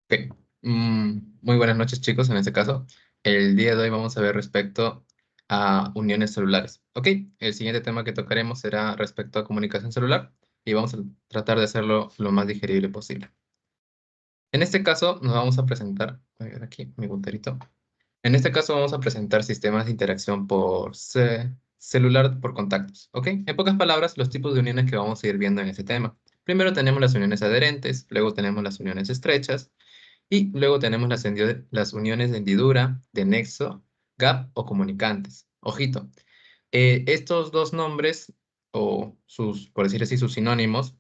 Ok. Muy buenas noches, chicos. En este caso, el día de hoy vamos a ver respecto a uniones celulares. Ok, el siguiente tema que tocaremos será respecto a comunicación celular y vamos a tratar de hacerlo lo más digerible posible. En este caso, nos vamos a presentar, voy a ver aquí mi punterito. En este caso, vamos a presentar sistemas de interacción por celular por contactos. Ok, en pocas palabras, los tipos de uniones que vamos a ir viendo en este tema. Primero tenemos las uniones adherentes, luego tenemos las uniones estrechas. Y luego tenemos las uniones de hendidura, de nexo, gap o comunicantes. Ojito, estos dos nombres, o sus, por decir así, sus sinónimos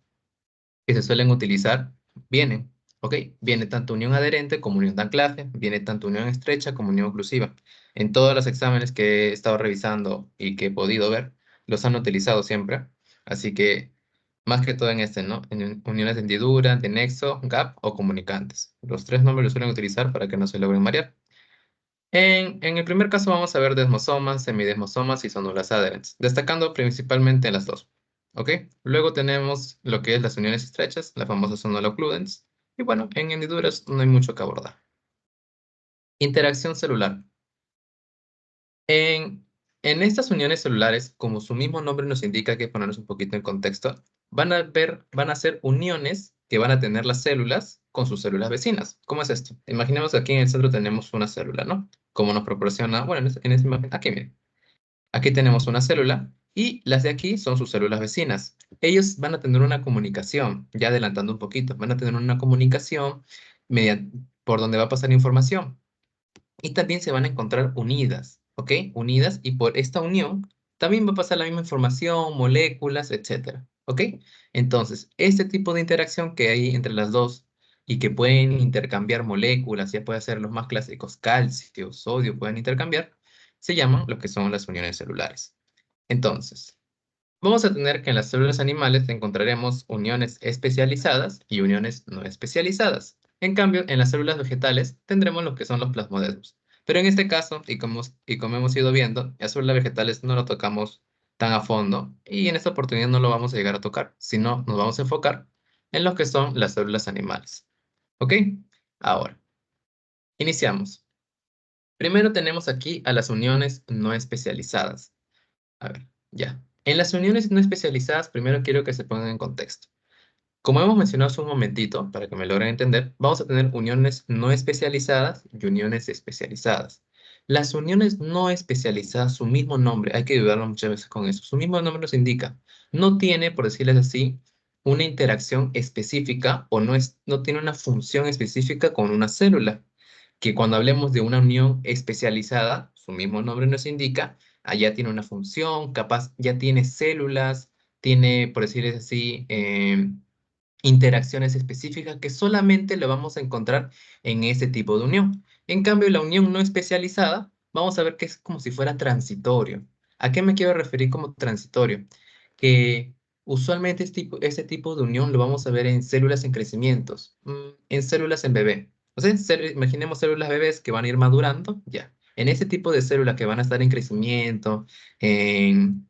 que se suelen utilizar, vienen, ¿ok? Viene tanto unión adherente como unión de anclaje, viene tanto unión estrecha como unión oclusiva. En todos los exámenes que he estado revisando y que he podido ver, los han utilizado siempre. Así que, más que todo en este, ¿no? En uniones de hendidura, de nexo, gap o comunicantes. Los tres nombres los suelen utilizar para que no se logren variar. En el primer caso vamos a ver desmosomas, semidesmosomas y zonulas adherentes, destacando principalmente las dos. ¿Ok? Luego tenemos lo que es las uniones estrechas, la famosa zonula occludens. Y bueno, en hendiduras no hay mucho que abordar. Interacción celular. En, en estas uniones celulares, como su mismo nombre nos indica, hay que ponernos un poquito en contexto, van a ser uniones que van a tener las células con sus células vecinas. ¿Cómo es esto? Imaginemos que aquí en el centro tenemos una célula, ¿no? Como nos proporciona, bueno, en esta imagen, aquí miren. Aquí tenemos una célula y las de aquí son sus células vecinas. Ellos van a tener una comunicación, ya adelantando un poquito, van a tener una comunicación por donde va a pasar información y también se van a encontrar unidas, ¿ok? Unidas y por esta unión también va a pasar la misma información, moléculas, etcétera, ¿ok? Entonces, este tipo de interacción que hay entre las dos y que pueden intercambiar moléculas, ya puede ser los más clásicos, calcio, sodio, pueden intercambiar, se llaman lo que son las uniones celulares. Entonces, vamos a tener que en las células animales encontraremos uniones especializadas y uniones no especializadas. En cambio, en las células vegetales tendremos lo que son los plasmodesmos. Pero en este caso, y como hemos ido viendo, las células vegetales no lo tocamos tan a fondo y en esta oportunidad no lo vamos a llegar a tocar, sino nos vamos a enfocar en lo que son las células animales. ¿Ok? Ahora, iniciamos. Primero tenemos aquí a las uniones no especializadas. A ver, ya. En las uniones no especializadas, primero quiero que se pongan en contexto. Como hemos mencionado hace un momentito, para que me logren entender, vamos a tener uniones no especializadas y uniones especializadas. Las uniones no especializadas, su mismo nombre, hay que ayudarnos muchas veces con eso, su mismo nombre nos indica, no tiene, por decirles así, una interacción específica o no tiene una función específica con una célula, que cuando hablemos de una unión especializada, su mismo nombre nos indica, allá tiene una función, capaz ya tiene células, tiene, por decirles así, interacciones específicas que solamente lo vamos a encontrar en ese tipo de unión. En cambio, la unión no especializada, vamos a ver que es como si fuera transitorio. ¿A qué me quiero referir como transitorio? Que usualmente este tipo de unión lo vamos a ver en células en crecimientos, en células en bebé. O sea, imaginemos células bebés que van a ir madurando, ya. En ese tipo de células que van a estar en crecimiento, en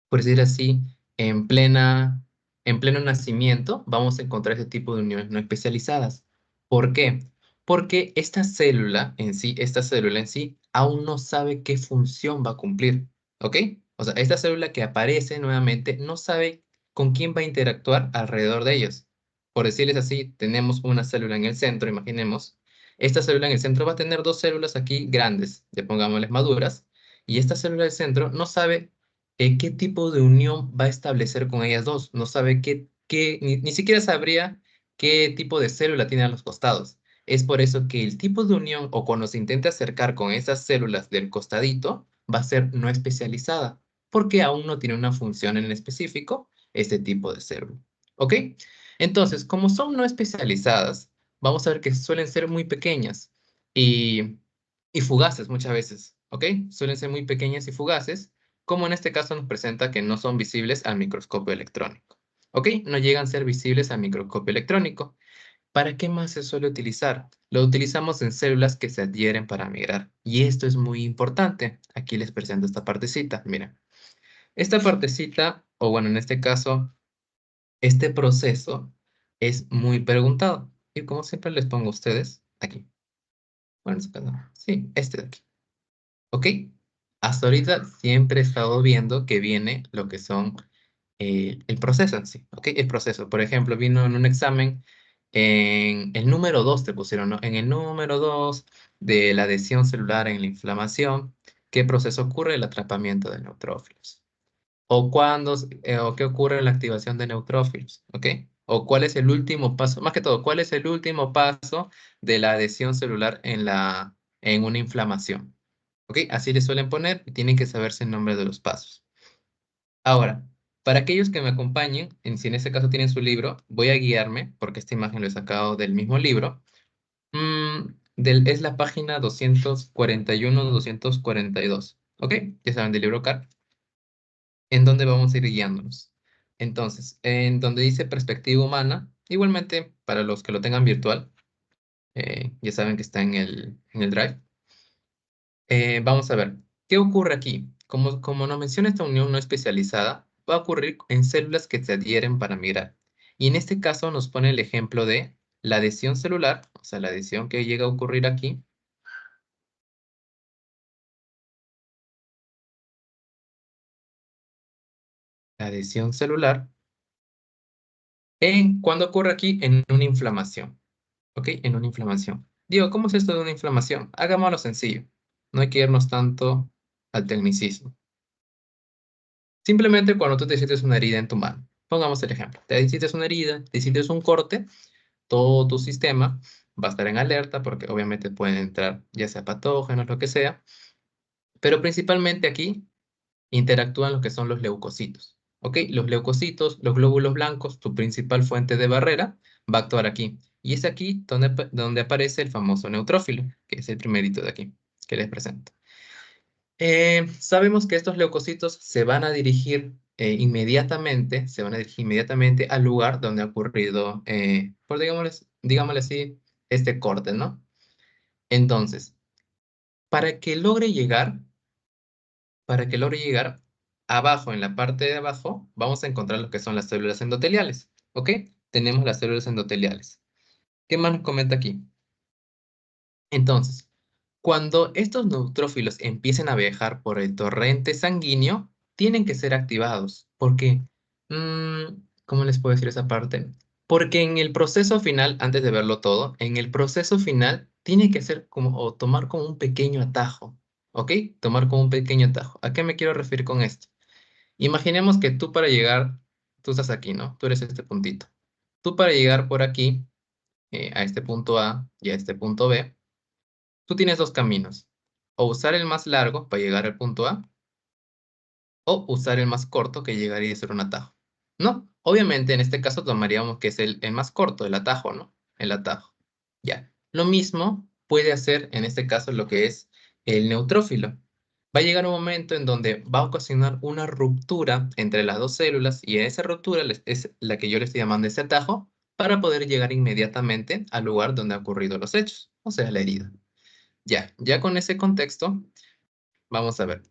por decir así, en plena, en pleno nacimiento, vamos a encontrar ese tipo de uniones no especializadas. ¿Por qué? Porque esta célula en sí, aún no sabe qué función va a cumplir, ¿ok? O sea, esta célula que aparece nuevamente no sabe con quién va a interactuar alrededor de ellos. Por decirles así, tenemos una célula en el centro, imaginemos. Esta célula en el centro va a tener dos células aquí grandes, ya pongámosles maduras, y esta célula del centro no sabe qué tipo de unión va a establecer con ellas dos. No sabe ni siquiera sabría qué tipo de célula tiene a los costados. Es por eso que el tipo de unión o cuando se intenta acercar con esas células del costadito va a ser no especializada, porque aún no tiene una función en específico este tipo de célula. ¿Ok? Entonces, como son no especializadas, vamos a ver que suelen ser muy pequeñas y, y fugaces muchas veces. ¿Ok? Suelen ser muy pequeñas y fugaces como en este caso nos presenta que no son visibles al microscopio electrónico. ¿Ok? No llegan a ser visibles al microscopio electrónico. ¿Para qué más se suele utilizar? Lo utilizamos en células que se adhieren para migrar. Y esto es muy importante. Aquí les presento esta partecita. Mira, esta partecita, o bueno, en este caso, este proceso es muy preguntado. y como siempre les pongo a ustedes aquí. Bueno, en su caso, sí, este de aquí. ¿Ok? Hasta ahorita siempre he estado viendo que viene lo que son el proceso en sí, ¿ok? El proceso. Por ejemplo, vino en un examen en el número 2 te pusieron, ¿no? En el número 2 de la adhesión celular en la inflamación, ¿qué proceso ocurre? El atrapamiento de neutrófilos. O cuándo, o qué ocurre en la activación de neutrófilos, ¿ok? O cuál es el último paso, más que todo, cuál es el último paso de la adhesión celular en una inflamación. ¿Ok? Así le suelen poner y tienen que saberse el nombre de los pasos. Ahora, para aquellos que me acompañen, si en este caso tienen su libro, voy a guiarme, porque esta imagen lo he sacado del mismo libro. Es la página 241-242. ¿Ok? Ya saben del libro CAR, en donde vamos a ir guiándonos. Entonces, en donde dice perspectiva humana, igualmente para los que lo tengan virtual, ya saben que está en el Drive. Vamos a ver, ¿qué ocurre aquí? Como nos menciona esta unión no especializada, va a ocurrir en células que se adhieren para migrar. Y en este caso nos pone el ejemplo de la adhesión celular, o sea, la adhesión que llega a ocurrir aquí. La adhesión celular, ¿cuándo ocurre aquí? En una inflamación, ¿ok? En una inflamación. Digo, ¿cómo es esto de una inflamación? Hagámoslo sencillo. No hay que irnos tanto al tecnicismo. Simplemente cuando tú te sientes una herida en tu mano. Pongamos el ejemplo. Te hiciste una herida, te hiciste un corte, todo tu sistema va a estar en alerta porque obviamente pueden entrar ya sea patógenos, lo que sea, pero principalmente aquí interactúan lo que son los leucocitos. ¿Ok? Los leucocitos, los glóbulos blancos, tu principal fuente de barrera, va a actuar aquí. Y es aquí donde aparece el famoso neutrófilo, que es el primerito de aquí, que les presento. Sabemos que estos leucocitos se van a dirigir inmediatamente al lugar donde ha ocurrido, por digámosle así, este corte, ¿no? Entonces, para que logre llegar, para que logre llegar abajo, en la parte de abajo, vamos a encontrar lo que son las células endoteliales, ¿ok? Tenemos las células endoteliales. ¿Qué más nos comenta aquí? Entonces, cuando estos neutrófilos empiecen a viajar por el torrente sanguíneo, tienen que ser activados. ¿Por qué? ¿Cómo les puedo decir esa parte? Porque en el proceso final, antes de verlo todo, en el proceso final tiene que ser como, o tomar como un pequeño atajo, ¿ok? Tomar como un pequeño atajo. ¿A qué me quiero referir con esto? Imaginemos que tú para llegar, tú estás aquí, ¿no? Tú eres este puntito. Tú para llegar por aquí, a este punto A y a este punto B, tú tienes dos caminos. O usar el más largo para llegar al punto A, o usar el más corto que llegaría a ser un atajo. ¿No? Obviamente en este caso tomaríamos que es el más corto, el atajo, ¿no? El atajo. Ya. Lo mismo puede hacer en este caso lo que es el neutrófilo. Va a llegar un momento en donde va a ocasionar una ruptura entre las dos células y esa ruptura es la que yo le estoy llamando ese atajo para poder llegar inmediatamente al lugar donde han ocurrido los hechos, o sea, la herida. Ya con ese contexto, vamos a ver.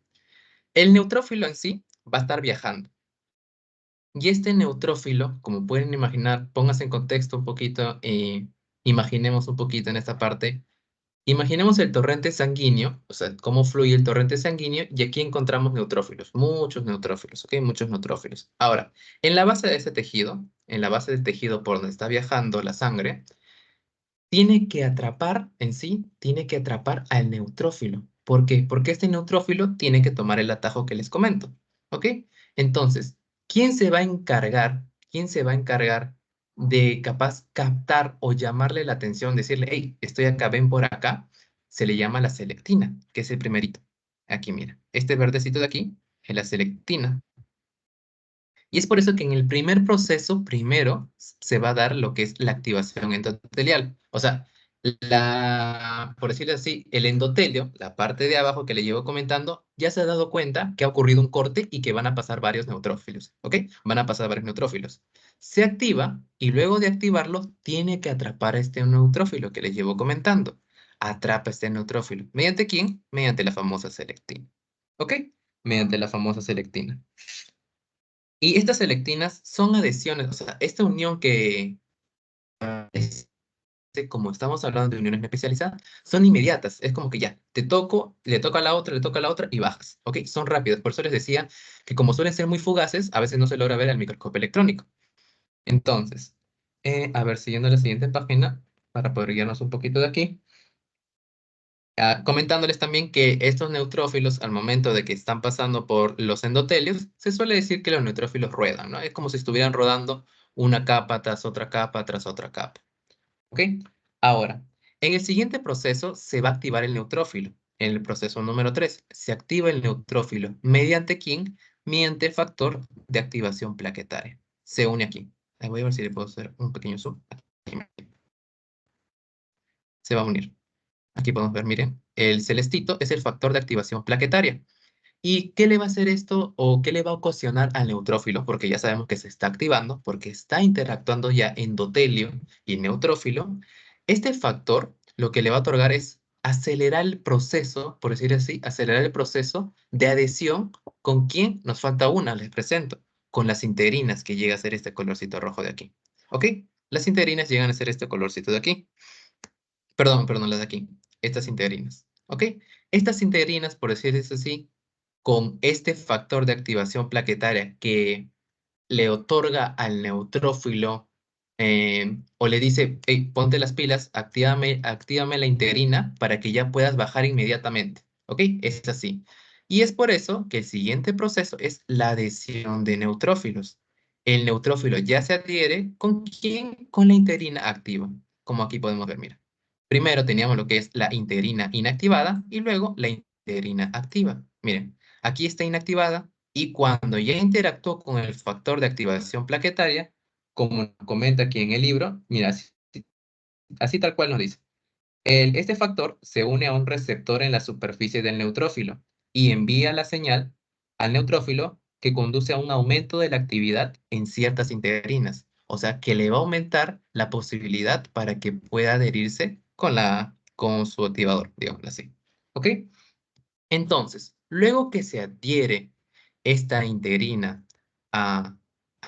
El neutrófilo en sí va a estar viajando. Y este neutrófilo, como pueden imaginar, pónganse en contexto un poquito y imaginemos un poquito en esta parte. Imaginemos el torrente sanguíneo, o sea, cómo fluye el torrente sanguíneo, y aquí encontramos neutrófilos, muchos neutrófilos, ¿ok? Muchos neutrófilos. Ahora, en la base de ese tejido, en la base del tejido por donde está viajando la sangre, tiene que atrapar en sí, tiene que atrapar al neutrófilo. ¿Por qué? Porque este neutrófilo tiene que tomar el atajo que les comento. ¿Ok? Entonces, ¿quién se va a encargar? ¿Quién se va a encargar de capaz captar o llamarle la atención, decirle, hey, estoy acá, ven por acá? Se le llama la selectina, que es el primerito. Aquí, mira, este verdecito de aquí es la selectina. Y es por eso que en el primer proceso, primero, se va a dar lo que es la activación endotelial. O sea, por decirlo así, el endotelio, la parte de abajo que le llevo comentando, ya se ha dado cuenta que ha ocurrido un corte y que van a pasar varios neutrófilos, ¿ok? Van a pasar varios neutrófilos. Se activa y luego de activarlo, tiene que atrapar a este neutrófilo que les llevo comentando. Atrapa este neutrófilo. ¿Mediante quién? Mediante la famosa selectina. ¿Ok? Mediante la famosa selectina. Y estas selectinas son adhesiones, o sea, esta unión que como estamos hablando de uniones no especializadas, son inmediatas. Es como que ya, te toco, le toca a la otra, le toca a la otra y bajas. ¿Ok? Son rápidas. Por eso les decía que como suelen ser muy fugaces, a veces no se logra ver al microscopio electrónico. Entonces, a ver, siguiendo la siguiente página, para poder guiarnos un poquito de aquí. Comentándoles también que estos neutrófilos, al momento de que están pasando por los endotelios, se suele decir que los neutrófilos ruedan, ¿no? Es como si estuvieran rodando una capa tras otra capa tras otra capa. ¿Ok? Ahora, en el siguiente proceso se va a activar el neutrófilo. En el proceso número 3 se activa el neutrófilo. ¿Mediante quién? Mediante el factor de activación plaquetaria. Se une aquí. Ahí voy a ver si le puedo hacer un pequeño zoom. Se va a unir. Aquí podemos ver, miren, el celestito es el factor de activación plaquetaria. ¿Y qué le va a hacer esto o qué le va a ocasionar al neutrófilo? Porque ya sabemos que se está activando, porque está interactuando ya endotelio y neutrófilo. Este factor lo que le va a otorgar es acelerar el proceso, por decir así, acelerar el proceso de adhesión. ¿Con quién? Nos falta una, les presento, con las integrinas, que llega a ser este colorcito rojo de aquí. ¿Ok? Las integrinas llegan a ser este colorcito de aquí. Perdón, las de aquí. Estas integrinas. ¿Ok? Estas integrinas, por decirlo así, con este factor de activación plaquetaria que le otorga al neutrófilo o le dice, hey, ponte las pilas, actívame la integrina para que ya puedas bajar inmediatamente. ¿Ok? Es así. Y es por eso que el siguiente proceso es la adhesión de neutrófilos. El neutrófilo ya se adhiere ¿con quién? Con la integrina activa, como aquí podemos ver, mira. Primero teníamos lo que es la integrina inactivada y luego la integrina activa. Miren, aquí está inactivada y cuando ya interactuó con el factor de activación plaquetaria, como comenta aquí en el libro, mira, así tal cual nos dice. Este factor se une a un receptor en la superficie del neutrófilo y envía la señal al neutrófilo que conduce a un aumento de la actividad en ciertas integrinas. O sea, que le va a aumentar la posibilidad para que pueda adherirse con su activador, digamos así. ¿Ok? Entonces, luego que se adhiere esta integrina a-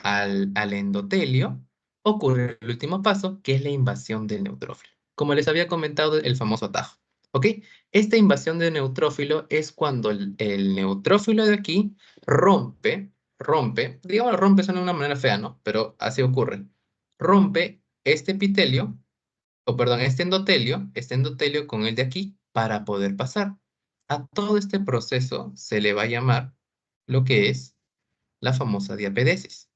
al endotelio, ocurre el último paso, que es la invasión del neutrófilo. Como les había comentado, el famoso atajo. ¿Ok? Esta invasión del neutrófilo es cuando el neutrófilo de aquí digamos, rompe suena de una manera fea, ¿no? Pero así ocurre. Rompe este epitelio, o perdón, este endotelio con el de aquí para poder pasar. A todo este proceso se le va a llamar lo que es la famosa diapedesis.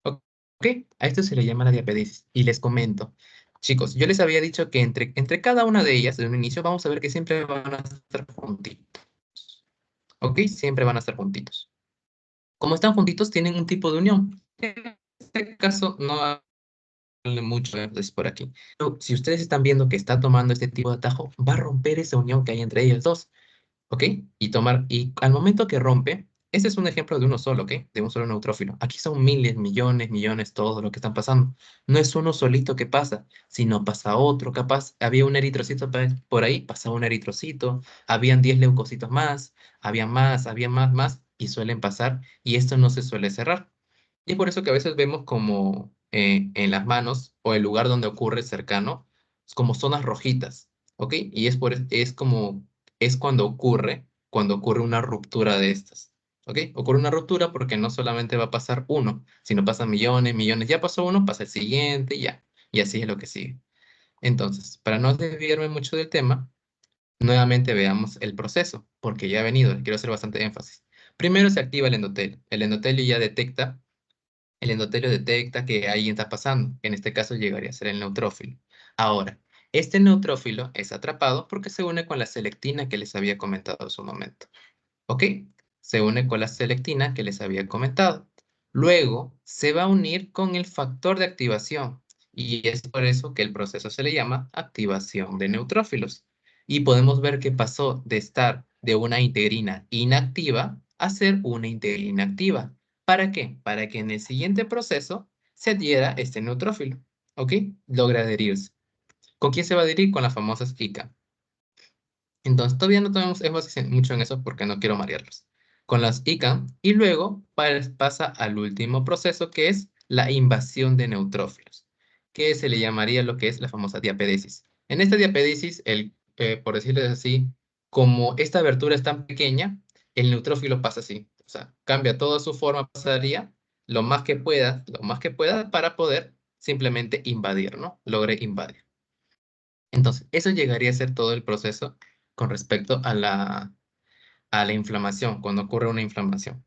¿Ok? A esto se le llama la diapedesis. Y les comento, chicos, yo les había dicho que entre cada una de ellas, desde un inicio, vamos a ver que siempre van a estar juntitos. ¿Ok? Siempre van a estar juntitos. Como están juntitos, tienen un tipo de unión. En este caso, no mucho énfasis por aquí. Pero si ustedes están viendo que está tomando este tipo de atajo, va a romper esa unión que hay entre ellos dos. ¿Ok? Y al momento que rompe, este es un ejemplo de uno solo, ¿ok? De un solo neutrófilo. Aquí son miles, millones, millones, todo lo que están pasando. No es uno solito que pasa, sino pasa otro, capaz. Había un eritrocito por ahí, pasaba un eritrocito, habían 10 leucocitos más, había más, y suelen pasar, y esto no se suele cerrar. Y es por eso que a veces vemos como en las manos o el lugar donde ocurre cercano, como zonas rojitas, ¿ok? Y es cuando ocurre una ruptura de estas, ¿ok? Ocurre una ruptura porque no solamente va a pasar uno, sino pasan millones, millones. Ya pasó uno, pasa el siguiente, y ya. Y así es lo que sigue. Entonces, para no desviarme mucho del tema, nuevamente veamos el proceso, porque ya ha venido, quiero hacer bastante énfasis. Primero se activa el endotelio. El endotelio detecta que alguien está pasando. En este caso llegaría a ser el neutrófilo. Ahora, este neutrófilo es atrapado porque se une con la selectina que les había comentado en su momento. ¿Ok? Se une con la selectina que les había comentado. Luego se va a unir con el factor de activación y es por eso que el proceso se le llama activación de neutrófilos. Y podemos ver que pasó de estar de una integrina inactiva a ser una integrina activa. ¿Para qué? Para que en el siguiente proceso se adhiera este neutrófilo. ¿Ok? Logra adherirse. ¿Con quién se va a adherir? Con las famosas ICA. Entonces, todavía no tenemos énfasis mucho en eso porque no quiero marearlos. con las ICAM y luego pasa al último proceso que es la invasión de neutrófilos, que se le llamaría lo que es la famosa diapédesis. En esta diapédesis, por decirlo así, como esta abertura es tan pequeña, el neutrófilo pasa así, o sea, cambia toda su forma, pasaría lo más que pueda para poder simplemente invadir, ¿no? Logre invadir. Entonces, eso llegaría a ser todo el proceso con respecto a la inflamación, cuando ocurre una inflamación.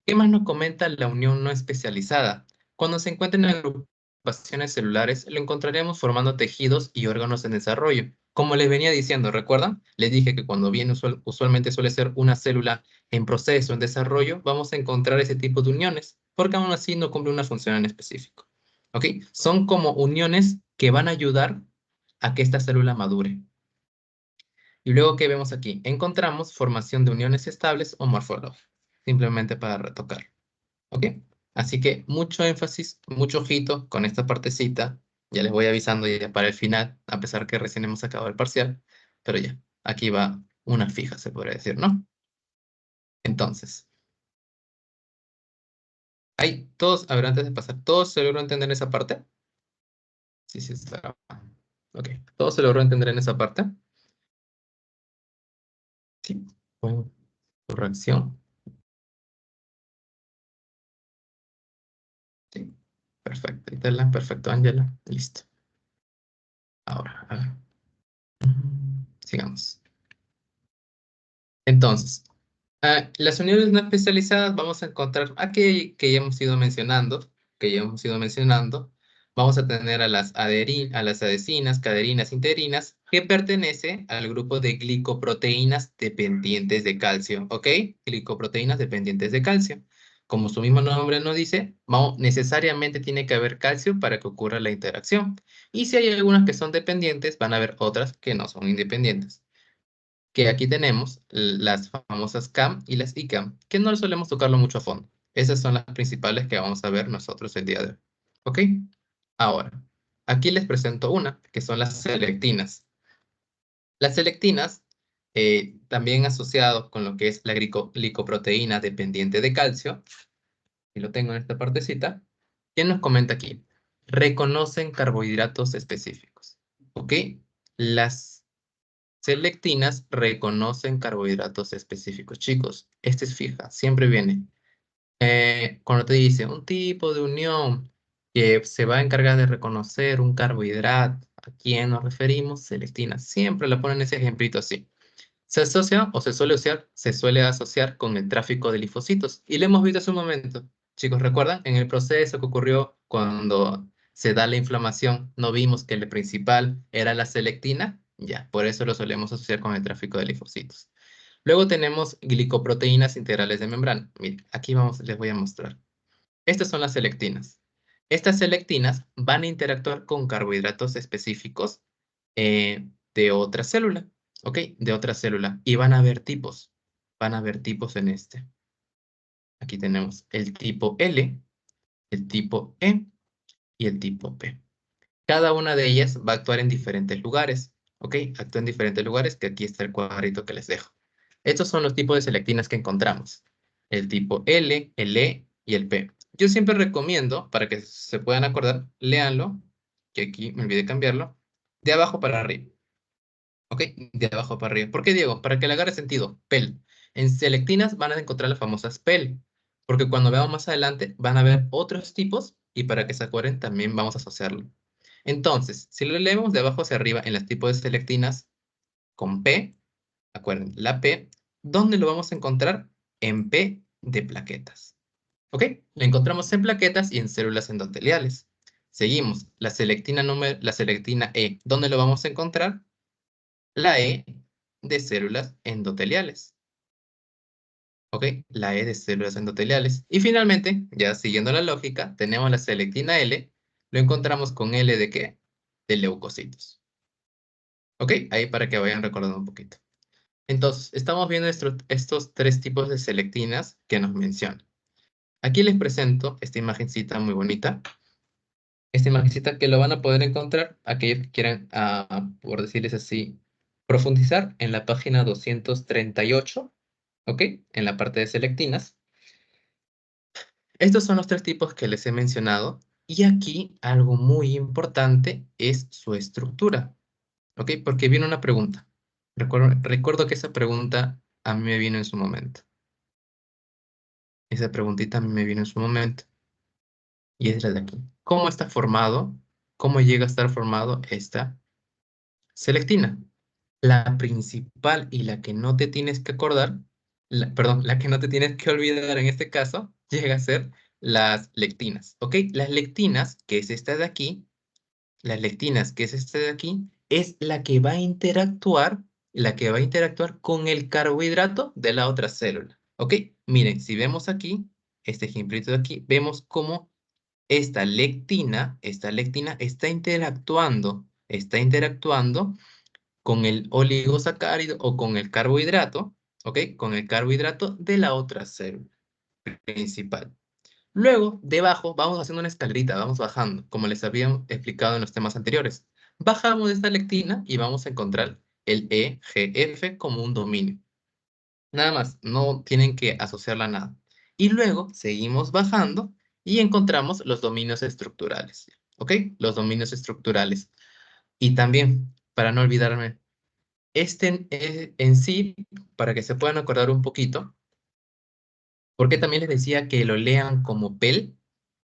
¿Qué más nos comenta la unión no especializada? Cuando se encuentran agrupaciones celulares, lo encontraremos formando tejidos y órganos en desarrollo. Como les venía diciendo, ¿recuerdan? Les dije que cuando viene usualmente suele ser una célula en proceso, en desarrollo, vamos a encontrar ese tipo de uniones, porque aún así no cumple una función en específico. ¿Ok? Son como uniones que van a ayudar a que esta célula madure. Y luego, ¿qué vemos aquí? Encontramos formación de uniones estables o morfología, simplemente para retocar. ¿Ok? Así que mucho énfasis, mucho ojito con esta partecita. Ya les voy avisando ya para el final, a pesar que recién hemos acabado el parcial. Pero ya, aquí va una fija, se podría decir, ¿no? Entonces, hay todos, a ver, antes de pasar, ¿todos se logró entender esa parte? Sí, sí, está. Ok, ¿todos se logró entender en esa parte? Sí. Bueno, corrección. Sí. Perfecto, Itala, perfecto, Ángela. Listo. Ahora, a ver. Sigamos. Entonces, las uniones no especializadas vamos a encontrar aquí que ya hemos ido mencionando, vamos a tener a a las adhesinas, caderinas, integrinas, que pertenece al grupo de glicoproteínas dependientes de calcio, ¿ok? Glicoproteínas dependientes de calcio. Como su mismo nombre nos dice, necesariamente tiene que haber calcio para que ocurra la interacción. Y si hay algunas que son dependientes, van a haber otras que no son independientes, que aquí tenemos las famosas CAM y las ICAM, que no solemos tocarlo mucho a fondo. Esas son las principales que vamos a ver nosotros el día de hoy. ¿Ok? Ahora, aquí les presento una, que son las selectinas. Las selectinas, también asociados con lo que es la glicoproteína dependiente de calcio, y lo tengo en esta partecita, ¿quién nos comenta aquí? Reconocen carbohidratos específicos. ¿Ok? Las selectinas reconocen carbohidratos específicos. Chicos, este es fija, siempre viene. Cuando te dice un tipo de unión que se va a encargar de reconocer un carbohidrato, ¿a quién nos referimos? Selectina. Siempre le ponen ese ejemplito así. Se asocia o se suele asociar con el tráfico de linfocitos. Y lo hemos visto hace un momento. Chicos, ¿recuerdan? En el proceso que ocurrió cuando se da la inflamación, no vimos que el principal era la selectina. Ya, por eso lo solemos asociar con el tráfico de linfocitos. Luego tenemos glicoproteínas integrales de membrana. Miren, aquí vamos, les voy a mostrar. Estas son las selectinas. Estas selectinas van a interactuar con carbohidratos específicos de otra célula, ¿ok? De otra célula. Y van a haber tipos. Van a haber tipos en este. Aquí tenemos el tipo L, el tipo E y el tipo P. Cada una de ellas va a actuar en diferentes lugares, ¿ok? Actúa en diferentes lugares, que aquí está el cuadrito que les dejo. Estos son los tipos de selectinas que encontramos. El tipo L, el E y el P. Yo siempre recomiendo, para que se puedan acordar, léanlo, que aquí me olvidé cambiarlo, de abajo para arriba. ¿Ok? De abajo para arriba. ¿Por qué, Diego? Para que le agarre sentido. PEL. En selectinas van a encontrar las famosas PEL, porque cuando veamos más adelante van a ver otros tipos y para que se acuerden también vamos a asociarlo. Entonces, si lo leemos de abajo hacia arriba en los tipos de selectinas con P, acuérdense, la P, ¿dónde lo vamos a encontrar? En P de plaquetas. ¿Ok? Lo encontramos en plaquetas y en células endoteliales. Seguimos, la selectina E, ¿dónde lo vamos a encontrar? La E de células endoteliales. ¿Ok? La E de células endoteliales. Y finalmente, ya siguiendo la lógica, tenemos la selectina L. Lo encontramos con L de ¿qué? De leucocitos. ¿Ok? Ahí para que vayan recordando un poquito. Entonces, estamos viendo estos tres tipos de selectinas que nos mencionan. Aquí les presento esta imagencita muy bonita. Esta imagencita que lo van a poder encontrar aquellos que quieran, por decirles así, profundizar en la página 238 ¿ok? En la parte de selectinas. Estos son los tres tipos que les he mencionado. Y aquí algo muy importante es su estructura, ¿ok? Porque viene una pregunta. Recuerdo que esa pregunta a mí me vino en su momento. Esa preguntita a mí me vino en su momento. Y es la de aquí. ¿Cómo está formado? ¿Cómo llega a estar formado esta selectina? La principal y la que no te tienes que acordar, perdón, la que no te tienes que olvidar en este caso, llega a ser las lectinas, ¿ok? Las lectinas, que es esta de aquí, las lectinas, que es esta de aquí, es la que va a interactuar con el carbohidrato de la otra célula, ¿ok? Miren, si vemos aquí, este ejemplito de aquí, vemos cómo esta lectina está interactuando con el oligosacárido o con el carbohidrato, ¿ok? Con el carbohidrato de la otra célula principal. Luego, debajo, vamos haciendo una escalerita, vamos bajando, como les había explicado en los temas anteriores. Bajamos de esta lectina y vamos a encontrar el EGF como un dominio. Nada más, no tienen que asociarla a nada. Y luego seguimos bajando y encontramos los dominios estructurales, ¿ok? Los dominios estructurales. Y también, para no olvidarme, en sí, para que se puedan acordar un poquito, porque también les decía que lo lean como PEL,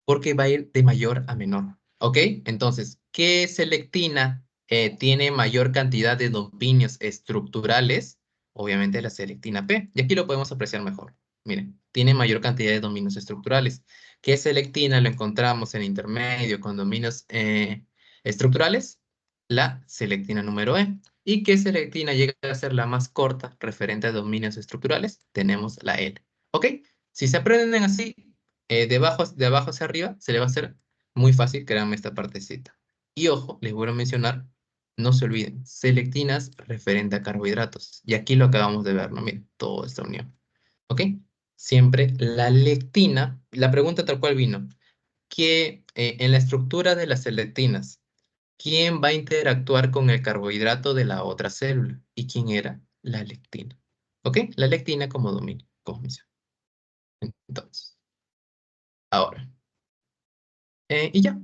porque va a ir de mayor a menor, ¿ok? Entonces, ¿qué selectina tiene mayor cantidad de dominios estructurales? Obviamente la selectina P, y aquí lo podemos apreciar mejor. Miren, tiene mayor cantidad de dominios estructurales. ¿Qué selectina lo encontramos en intermedio con dominios estructurales? La selectina número E. ¿Y qué selectina llega a ser la más corta referente a dominios estructurales? Tenemos la L. ¿Ok? Si se aprenden así, de abajo hacia arriba, se le va a hacer muy fácil, créanme esta partecita. Y ojo, les vuelvo a mencionar, no se olviden, selectinas referente a carbohidratos. Y aquí lo acabamos de ver, ¿no? Miren, toda esta unión. ¿Ok? Siempre la lectina, la pregunta tal cual vino, que en la estructura de las selectinas, ¿quién va a interactuar con el carbohidrato de la otra célula? ¿Y quién era? La lectina. ¿Ok? La lectina como dominio, como mencioné. Entonces, ahora. Y ya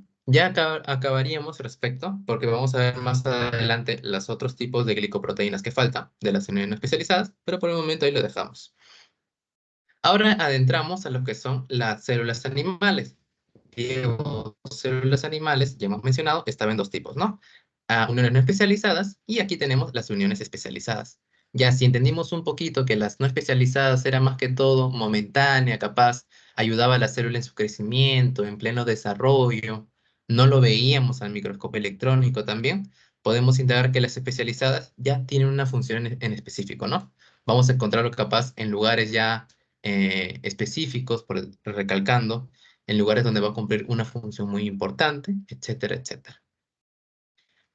acabaríamos respecto, porque vamos a ver más adelante los otros tipos de glicoproteínas que faltan de las uniones no especializadas, pero por el momento ahí lo dejamos. Ahora adentramos a lo que son las células animales. Células animales, ya hemos mencionado, estaban en dos tipos, ¿no? Uniones no especializadas y aquí tenemos las uniones especializadas. Ya si entendimos un poquito que las no especializadas eran más que todo momentánea, capaz, ayudaba a la célula en su crecimiento, en pleno desarrollo, no lo veíamos al microscopio electrónico también, podemos indagar que las especializadas ya tienen una función en específico, ¿no? Vamos a encontrarlo capaz en lugares ya específicos, recalcando, en lugares donde va a cumplir una función muy importante, etcétera, etcétera.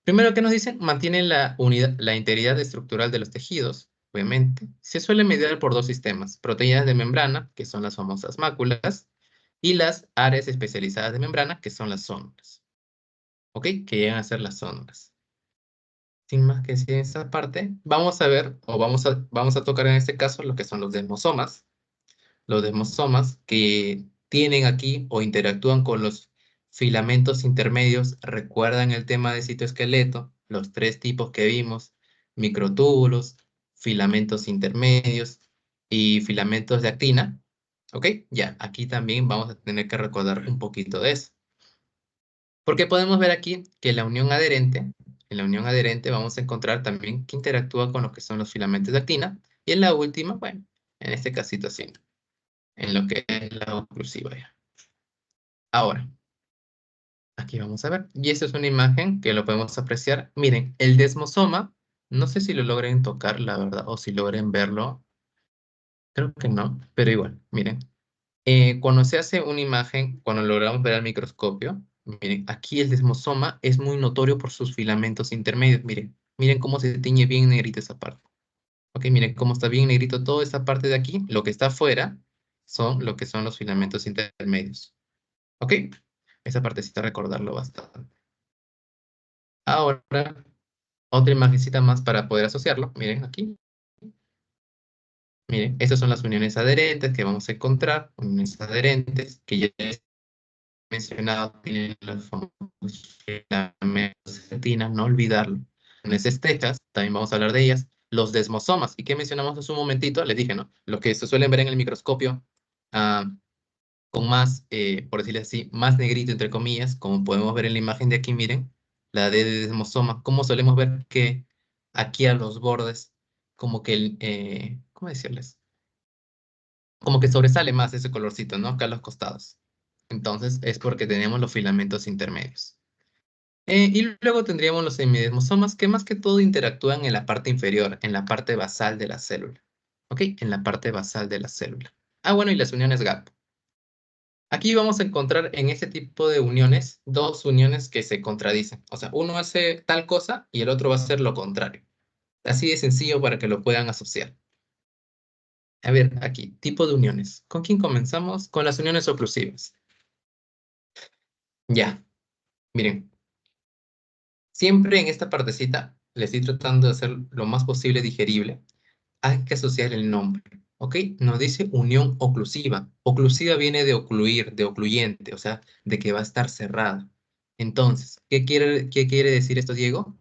Primero, ¿qué nos dicen? Mantienen la unidad, la integridad estructural de los tejidos, obviamente. Se suele medir por dos sistemas, proteínas de membrana, que son las famosas máculas, y las áreas especializadas de membrana, que son las sondas. ¿Ok? Que llegan a ser las sondas. Sin más que decir en esta parte, vamos a ver, o vamos a tocar en este caso lo que son los desmosomas. Los desmosomas que tienen aquí o interactúan con los filamentos intermedios. ¿Recuerdan el tema de citoesqueleto? Los tres tipos que vimos, microtúbulos, filamentos intermedios y filamentos de actina. ¿Ok? Ya, aquí también vamos a tener que recordar un poquito de eso. Porque podemos ver aquí que en la unión adherente vamos a encontrar también que interactúa con lo que son los filamentos de actina. Y en la última, bueno, en este casito así, en lo que es la oclusiva ya. Ahora, aquí vamos a ver. Y esta es una imagen que lo podemos apreciar. Miren, el desmosoma, no sé si lo logren tocar, la verdad, o si logren verlo. Creo que no, pero igual, miren. Cuando se hace una imagen, cuando logramos ver al microscopio, miren, aquí el desmosoma es muy notorio por sus filamentos intermedios. Miren, miren cómo se tiñe bien negrito esa parte. Ok, miren cómo está bien negrito toda esta parte de aquí. Lo que está afuera son lo que son los filamentos intermedios. ¿Ok? Esa partecita recordarlo bastante. Ahora, otra imagencita más para poder asociarlo. Miren aquí. Miren, estas son las uniones adherentes que vamos a encontrar, uniones adherentes que ya he mencionado, tienen los famosos filamentos de actina, no olvidarlo. Uniones estrechas, también vamos a hablar de ellas. Los desmosomas, ¿y qué mencionamos hace un momentito? Les dije, ¿no? Lo que se suelen ver en el microscopio, ah, con más, por decirlo así, más negrito, entre comillas, como podemos ver en la imagen de aquí, miren, la de desmosoma, como solemos ver que aquí a los bordes, como que el, ¿cómo decirles? Como que sobresale más ese colorcito, ¿no? Acá a los costados. Entonces es porque tenemos los filamentos intermedios. Y luego tendríamos los semidesmosomas que más que todo interactúan en la parte inferior, en la parte basal de la célula. ¿Ok? En la parte basal de la célula. Ah, bueno, y las uniones gap. Aquí vamos a encontrar en este tipo de uniones dos uniones que se contradicen. O sea, uno hace tal cosa y el otro va a hacer lo contrario. Así de sencillo para que lo puedan asociar. A ver, aquí, tipo de uniones. ¿Con quién comenzamos? Con las uniones oclusivas. Ya, miren, siempre en esta partecita le estoy tratando de hacer lo más posible digerible. Hay que asociar el nombre, ¿ok? Nos dice unión oclusiva. Oclusiva viene de ocluir, de ocluyente, o sea, de que va a estar cerrada. Entonces, qué quiere decir esto, Diego?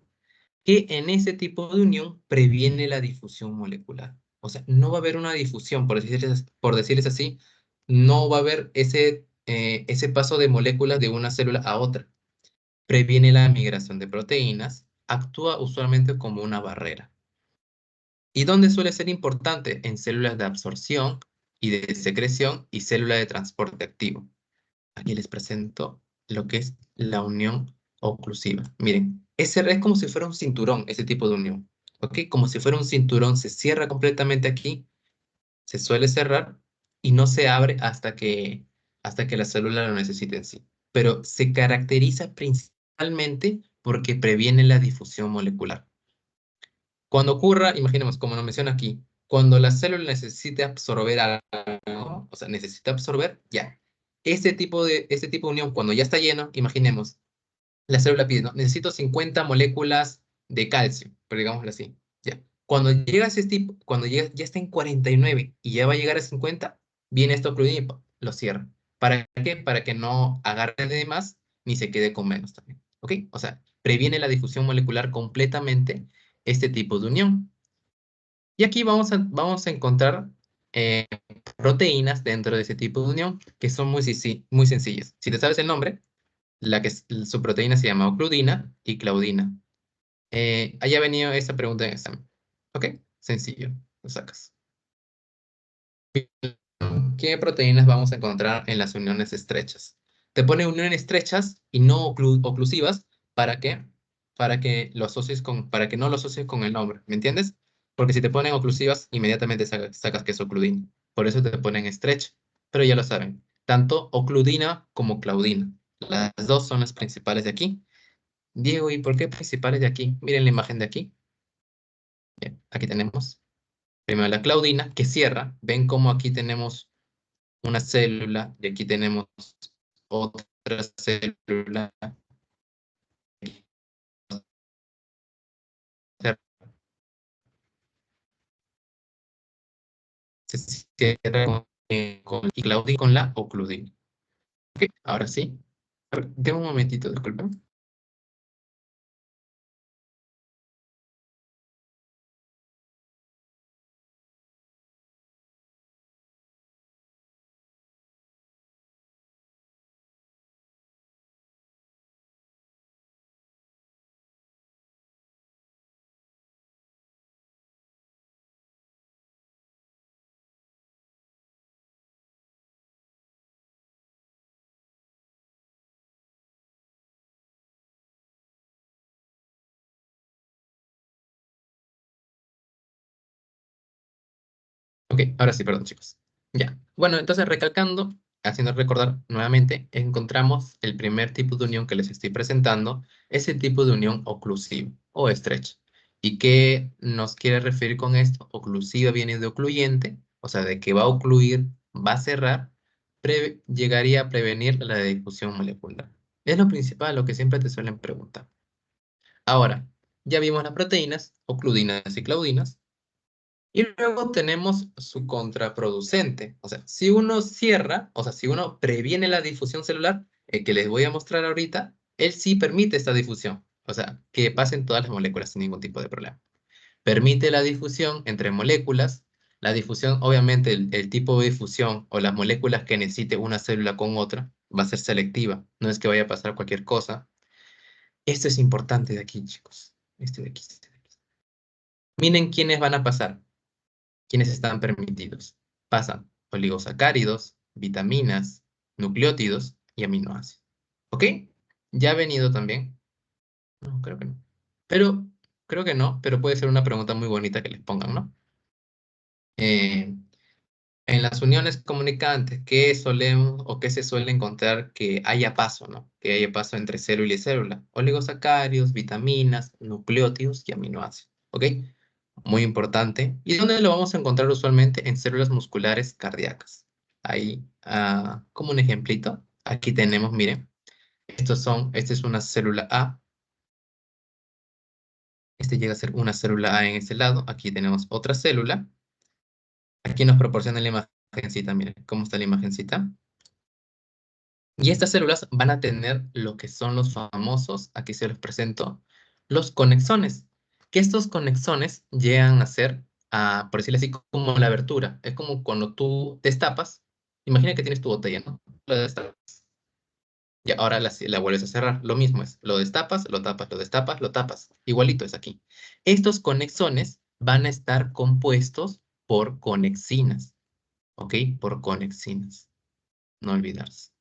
Que en ese tipo de unión previene la difusión molecular. O sea, no va a haber una difusión, por decirles así, no va a haber ese paso de moléculas de una célula a otra. Previene la migración de proteínas, actúa usualmente como una barrera. ¿Y dónde suele ser importante? En células de absorción y de secreción y células de transporte activo. Aquí les presento lo que es la unión oclusiva. Miren, ese es como si fuera un cinturón, ese tipo de unión. ¿Ok? Como si fuera un cinturón, se cierra completamente aquí, se suele cerrar y no se abre hasta que la célula lo necesite en sí. Pero se caracteriza principalmente porque previene la difusión molecular. Cuando ocurra, imaginemos, como nos menciona aquí, cuando la célula necesite absorber algo, o sea, necesita absorber, ya. Este tipo de unión, cuando ya está lleno, imaginemos, la célula pide, ¿no? Necesito 50 moléculas de calcio, pero digámoslo así, ya. Cuando llega a ese tipo, cuando llega, ya está en 49 y ya va a llegar a 50, viene esto ocluido y lo cierra. ¿Para qué? Para que no agarre de más ni se quede con menos también. ¿Ok? O sea, previene la difusión molecular completamente este tipo de unión. Y aquí vamos a encontrar eh, proteínas dentro de ese tipo de unión que son muy sencillas. Si te sabes el nombre, su proteína se llama ocludina y claudina. Haya venido esa pregunta en examen. ¿Ok? Sencillo, lo sacas. ¿Qué proteínas vamos a encontrar en las uniones estrechas? Te pone uniones estrechas y no oclusivas. ¿Para qué? Para que no lo asocies con el nombre. ¿Me entiendes? Porque si te ponen oclusivas, inmediatamente sacas que es ocludina. Por eso te ponen estrecha. Pero ya lo saben. Tanto ocludina como claudina. Las dos son las principales de aquí. Diego, ¿y por qué principales de aquí? Miren la imagen de aquí. Bien, aquí tenemos primero la claudina que cierra. Ven cómo aquí tenemos una célula y aquí tenemos otra célula. Se cierra y claudina con la ocludina. Ok, ahora sí. A ver, denme un momentito, disculpen. Ok, ahora sí, perdón, chicos. Ya. Bueno, entonces recalcando, haciendo recordar nuevamente, encontramos el primer tipo de unión que les estoy presentando, es el tipo de unión oclusiva o estrecha. ¿Y qué nos quiere referir con esto? Oclusiva viene de ocluyente, o sea, de que va a ocluir, va a cerrar, llegaría a prevenir la difusión molecular. Es lo principal, lo que siempre te suelen preguntar. Ahora, ya vimos las proteínas, ocludinas y claudinas. Y luego tenemos su contraproducente. O sea, si uno cierra, o sea, si uno previene la difusión celular, el que les voy a mostrar ahorita, él sí permite esta difusión. O sea, que pasen todas las moléculas sin ningún tipo de problema. Permite la difusión entre moléculas. La difusión, obviamente, el tipo de difusión o las moléculas que necesite una célula con otra va a ser selectiva. No es que vaya a pasar cualquier cosa. Esto es importante de aquí, chicos. Este de aquí, este de aquí. Miren quiénes van a pasar, quiénes están permitidos. Pasan oligosacáridos, vitaminas, nucleótidos y aminoácidos. ¿Ok? ¿Ya ha venido también? No, creo que no. Pero, creo que no, pero puede ser una pregunta muy bonita que les pongan, ¿no? Eh, en las uniones comunicantes, ¿qué solemos o qué se suele encontrar que haya paso, ¿no? Que haya paso entre célula y célula. Oligosacáridos, vitaminas, nucleótidos y aminoácidos. ¿Ok? Muy importante. ¿Y dónde lo vamos a encontrar usualmente? En células musculares cardíacas. Ahí, como un ejemplito, aquí tenemos, miren, esta es una célula A, este llega a ser una célula A en ese lado, aquí tenemos otra célula, aquí nos proporciona la imagencita, miren, cómo está la imagencita. Y estas células van a tener lo que son los famosos, aquí se los presento, los conexones. Que estos conexones llegan a ser, por decirlo así, como la abertura. Es como cuando tú destapas, imagina que tienes tu botella, ¿no? Lo destapas. Y ahora la vuelves a cerrar. Lo mismo es, lo destapas, lo tapas, lo destapas, lo tapas. Igualito es aquí. Estos conexones van a estar compuestos por conexinas, ¿ok? Por conexinas. No olvidarse.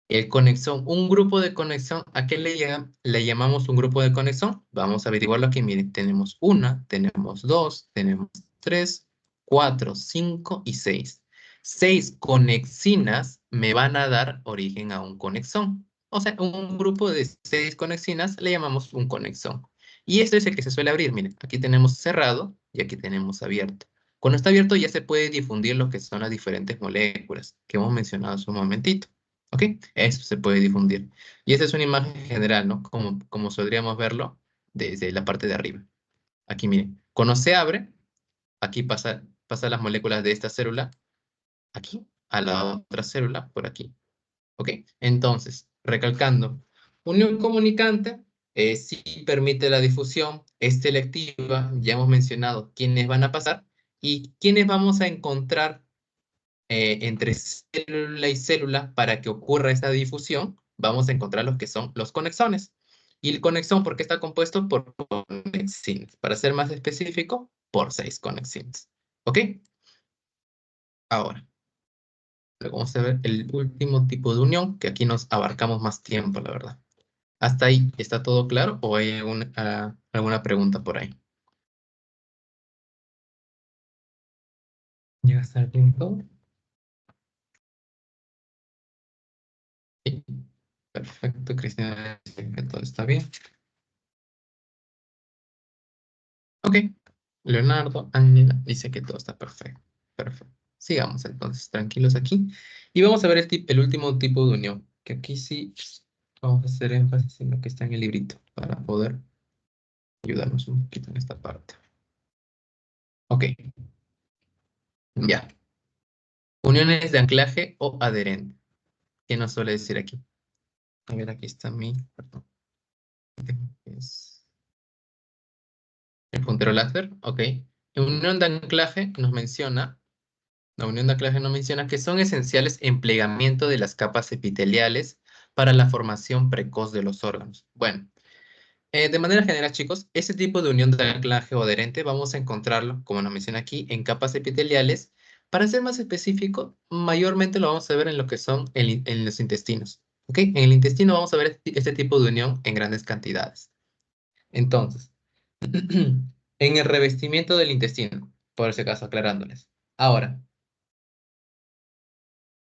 El conexión, un grupo de conexión, ¿a qué le llamamos un grupo de conexión? Vamos a averiguarlo aquí. Miren, tenemos una, tenemos dos, tenemos tres, cuatro, cinco y seis. Seis conexinas me van a dar origen a un conexón. O sea, un grupo de seis conexinas le llamamos un conexón. Y este es el que se suele abrir. Miren, aquí tenemos cerrado y aquí tenemos abierto. Cuando está abierto ya se puede difundir lo que son las diferentes moléculas que hemos mencionado hace un momentito. ¿Ok? Eso se puede difundir. Y esta es una imagen general, ¿no? Como podríamos verlo desde la parte de arriba. Aquí miren, cuando se abre, aquí pasa las moléculas de esta célula, aquí, a la otra célula, por aquí. ¿Ok? Entonces, recalcando, unión comunicante sí permite la difusión, es selectiva, ya hemos mencionado quiénes van a pasar y quiénes vamos a encontrar entre célula y célula para que ocurra esta difusión, vamos a encontrar los que son los conexones. Y el conexón, ¿por qué está compuesto? Por conexines. Para ser más específico, por 6 conexines. ¿Ok? Ahora, luego vamos a ver el último tipo de unión, que aquí nos abarcamos más tiempo, la verdad. ¿Hasta ahí está todo claro o hay alguna pregunta por ahí? ¿Llega hasta el tiempo? Sí. Perfecto, Cristina, dice que todo está bien. Ok, Leonardo, Ángela, dice que todo está perfecto. Perfecto. Sigamos entonces, tranquilos aquí. Y vamos a ver el último tipo de unión, que aquí sí vamos a hacer énfasis en lo que está en el librito para poder ayudarnos un poquito en esta parte. Ok, ya. Uniones de anclaje o adherente. ¿Qué nos suele decir aquí? A ver, aquí está perdón, es el puntero láser. Ok. Unión de anclaje nos menciona La unión de anclaje nos menciona que son esenciales en plegamiento de las capas epiteliales para la formación precoz de los órganos. Bueno, de manera general, chicos, ese tipo de unión de anclaje o adherente vamos a encontrarlo, como nos menciona aquí, en capas epiteliales. Para ser más específico, mayormente lo vamos a ver en lo que son en los intestinos. ¿Ok? En el intestino vamos a ver este tipo de unión en grandes cantidades. Entonces, en el revestimiento del intestino, por ese caso, aclarándoles. Ahora,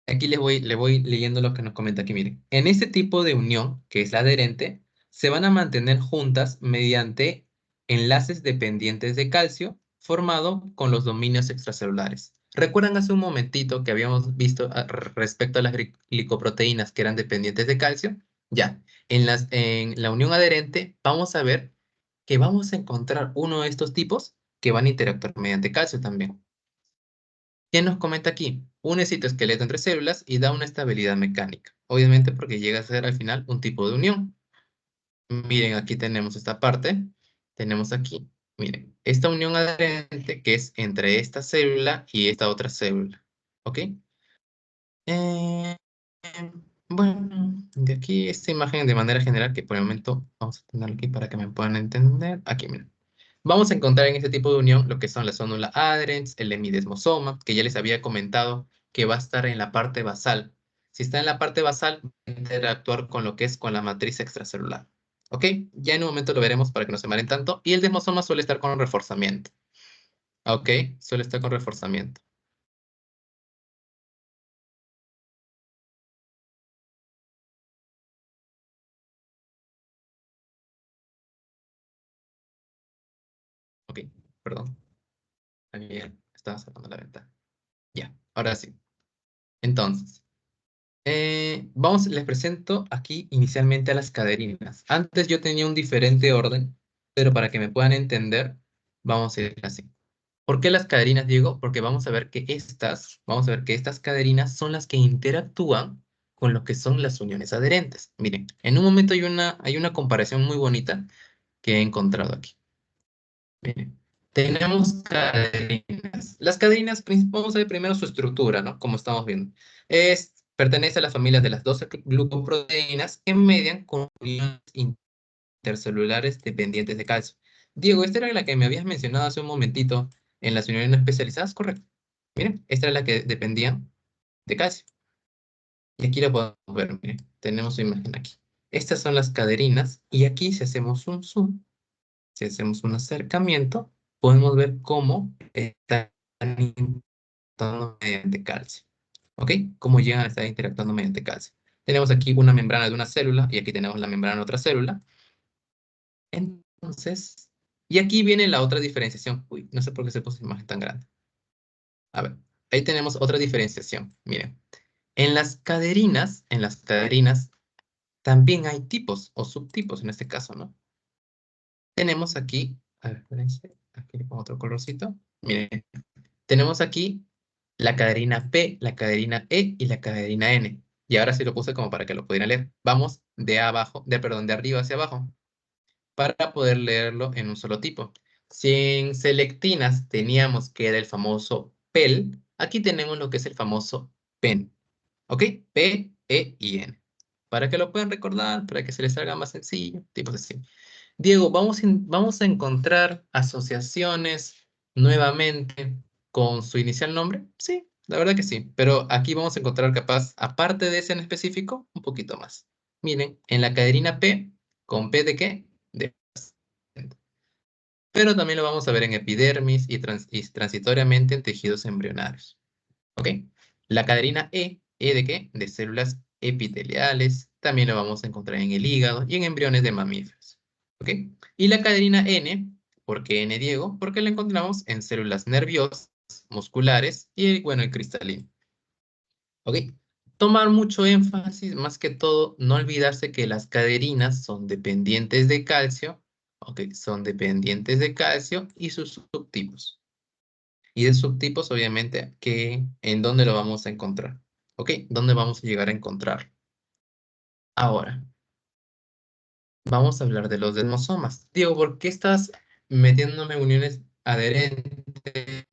aquí le voy leyendo lo que nos comenta aquí. Miren, en este tipo de unión, que es la adherente, se van a mantener juntas mediante enlaces dependientes de calcio formado con los dominios extracelulares. ¿Recuerdan hace un momentito que habíamos visto respecto a las glicoproteínas que eran dependientes de calcio? Ya, en la unión adherente vamos a ver que vamos a encontrar uno de estos tipos que van a interactuar mediante calcio también. ¿Qué nos comenta aquí? Une citoesqueleto entre células y da una estabilidad mecánica. Obviamente porque llega a ser al final un tipo de unión. Miren, aquí tenemos esta parte. Tenemos aquí, miren, esta unión adherente que es entre esta célula y esta otra célula. ¿Ok? Eh, bueno, de aquí esta imagen de manera general que por el momento vamos a tener aquí para que me puedan entender. Aquí, miren. Vamos a encontrar en este tipo de unión lo que son la célula adherens, el hemidesmosoma, que ya les había comentado que va a estar en la parte basal. Si está en la parte basal, va a interactuar con lo que es con la matriz extracelular. ¿Ok? Ya en un momento lo veremos para que no se maren tanto. Y el desmosoma suele estar con reforzamiento. ¿Ok? Suele estar con reforzamiento. Ok, perdón. Bien, estaba cerrando la ventana. Ya, ahora sí. Entonces, les presento aquí inicialmente a las caderinas. Antes yo tenía un diferente orden, pero para que me puedan entender, vamos a ir así. ¿Por qué las caderinas, Diego? Porque vamos a ver que estas caderinas son las que interactúan con lo que son las uniones adherentes. Miren, en un momento hay una comparación muy bonita que he encontrado aquí. Miren, tenemos caderinas. Las caderinas, vamos a ver primero su estructura, ¿no? Como estamos viendo. Pertenece a las familias de las 12 glucoproteínas que median con uniones intercelulares dependientes de calcio. Diego, esta era la que me habías mencionado hace un momentito en las uniones no especializadas, ¿correcto? Miren, esta era la que dependía de calcio. Y aquí lo podemos ver, miren, tenemos su imagen aquí. Estas son las caderinas y aquí si hacemos un zoom, si hacemos un acercamiento, podemos ver cómo están interactuando mediante calcio. ¿Ok? Cómo llegan a estar interactuando mediante calcio. Tenemos aquí una membrana de una célula y aquí tenemos la membrana de otra célula. Entonces, y aquí viene la otra diferenciación. Uy, no sé por qué se puso la imagen tan grande. A ver, ahí tenemos otra diferenciación. Miren, en las caderinas también hay tipos o subtipos en este caso, ¿no? Tenemos aquí, a ver, espérense, aquí le pongo otro colorcito. Miren, tenemos aquí la caderina P, la caderina E y la caderina N. Y ahora sí lo puse como para que lo pudieran leer. Vamos de arriba hacia abajo, para poder leerlo en un solo tipo. Si en selectinas teníamos que era el famoso PEL, aquí tenemos lo que es el famoso PEN. ¿Ok? P, E y N. Para que lo puedan recordar, para que se les haga más sencillo, tipos así. Diego, vamos a encontrar asociaciones nuevamente con su inicial nombre. Sí, la verdad que sí. Pero aquí vamos a encontrar capaz, aparte de ese en específico, un poquito más. Miren, en la caderina P, ¿con P de qué? De placenta. Pero también lo vamos a ver en epidermis y transitoriamente en tejidos embrionarios. ¿Ok? La caderina ¿E de qué? De células epiteliales. También lo vamos a encontrar en el hígado y en embriones de mamíferos. ¿Ok? Y la caderina N, ¿por qué N, Diego? Porque la encontramos en células nerviosas, musculares y, bueno, el cristalino. ¿Ok? Tomar mucho énfasis, más que todo, no olvidarse que las caderinas son dependientes de calcio, ¿ok? Son dependientes de calcio y sus subtipos. Y de subtipos, obviamente, ¿en dónde lo vamos a encontrar? ¿Ok? ¿Dónde vamos a llegar a encontrar? Ahora, vamos a hablar de los desmosomas. Diego, ¿por qué estás metiéndome en uniones adherentes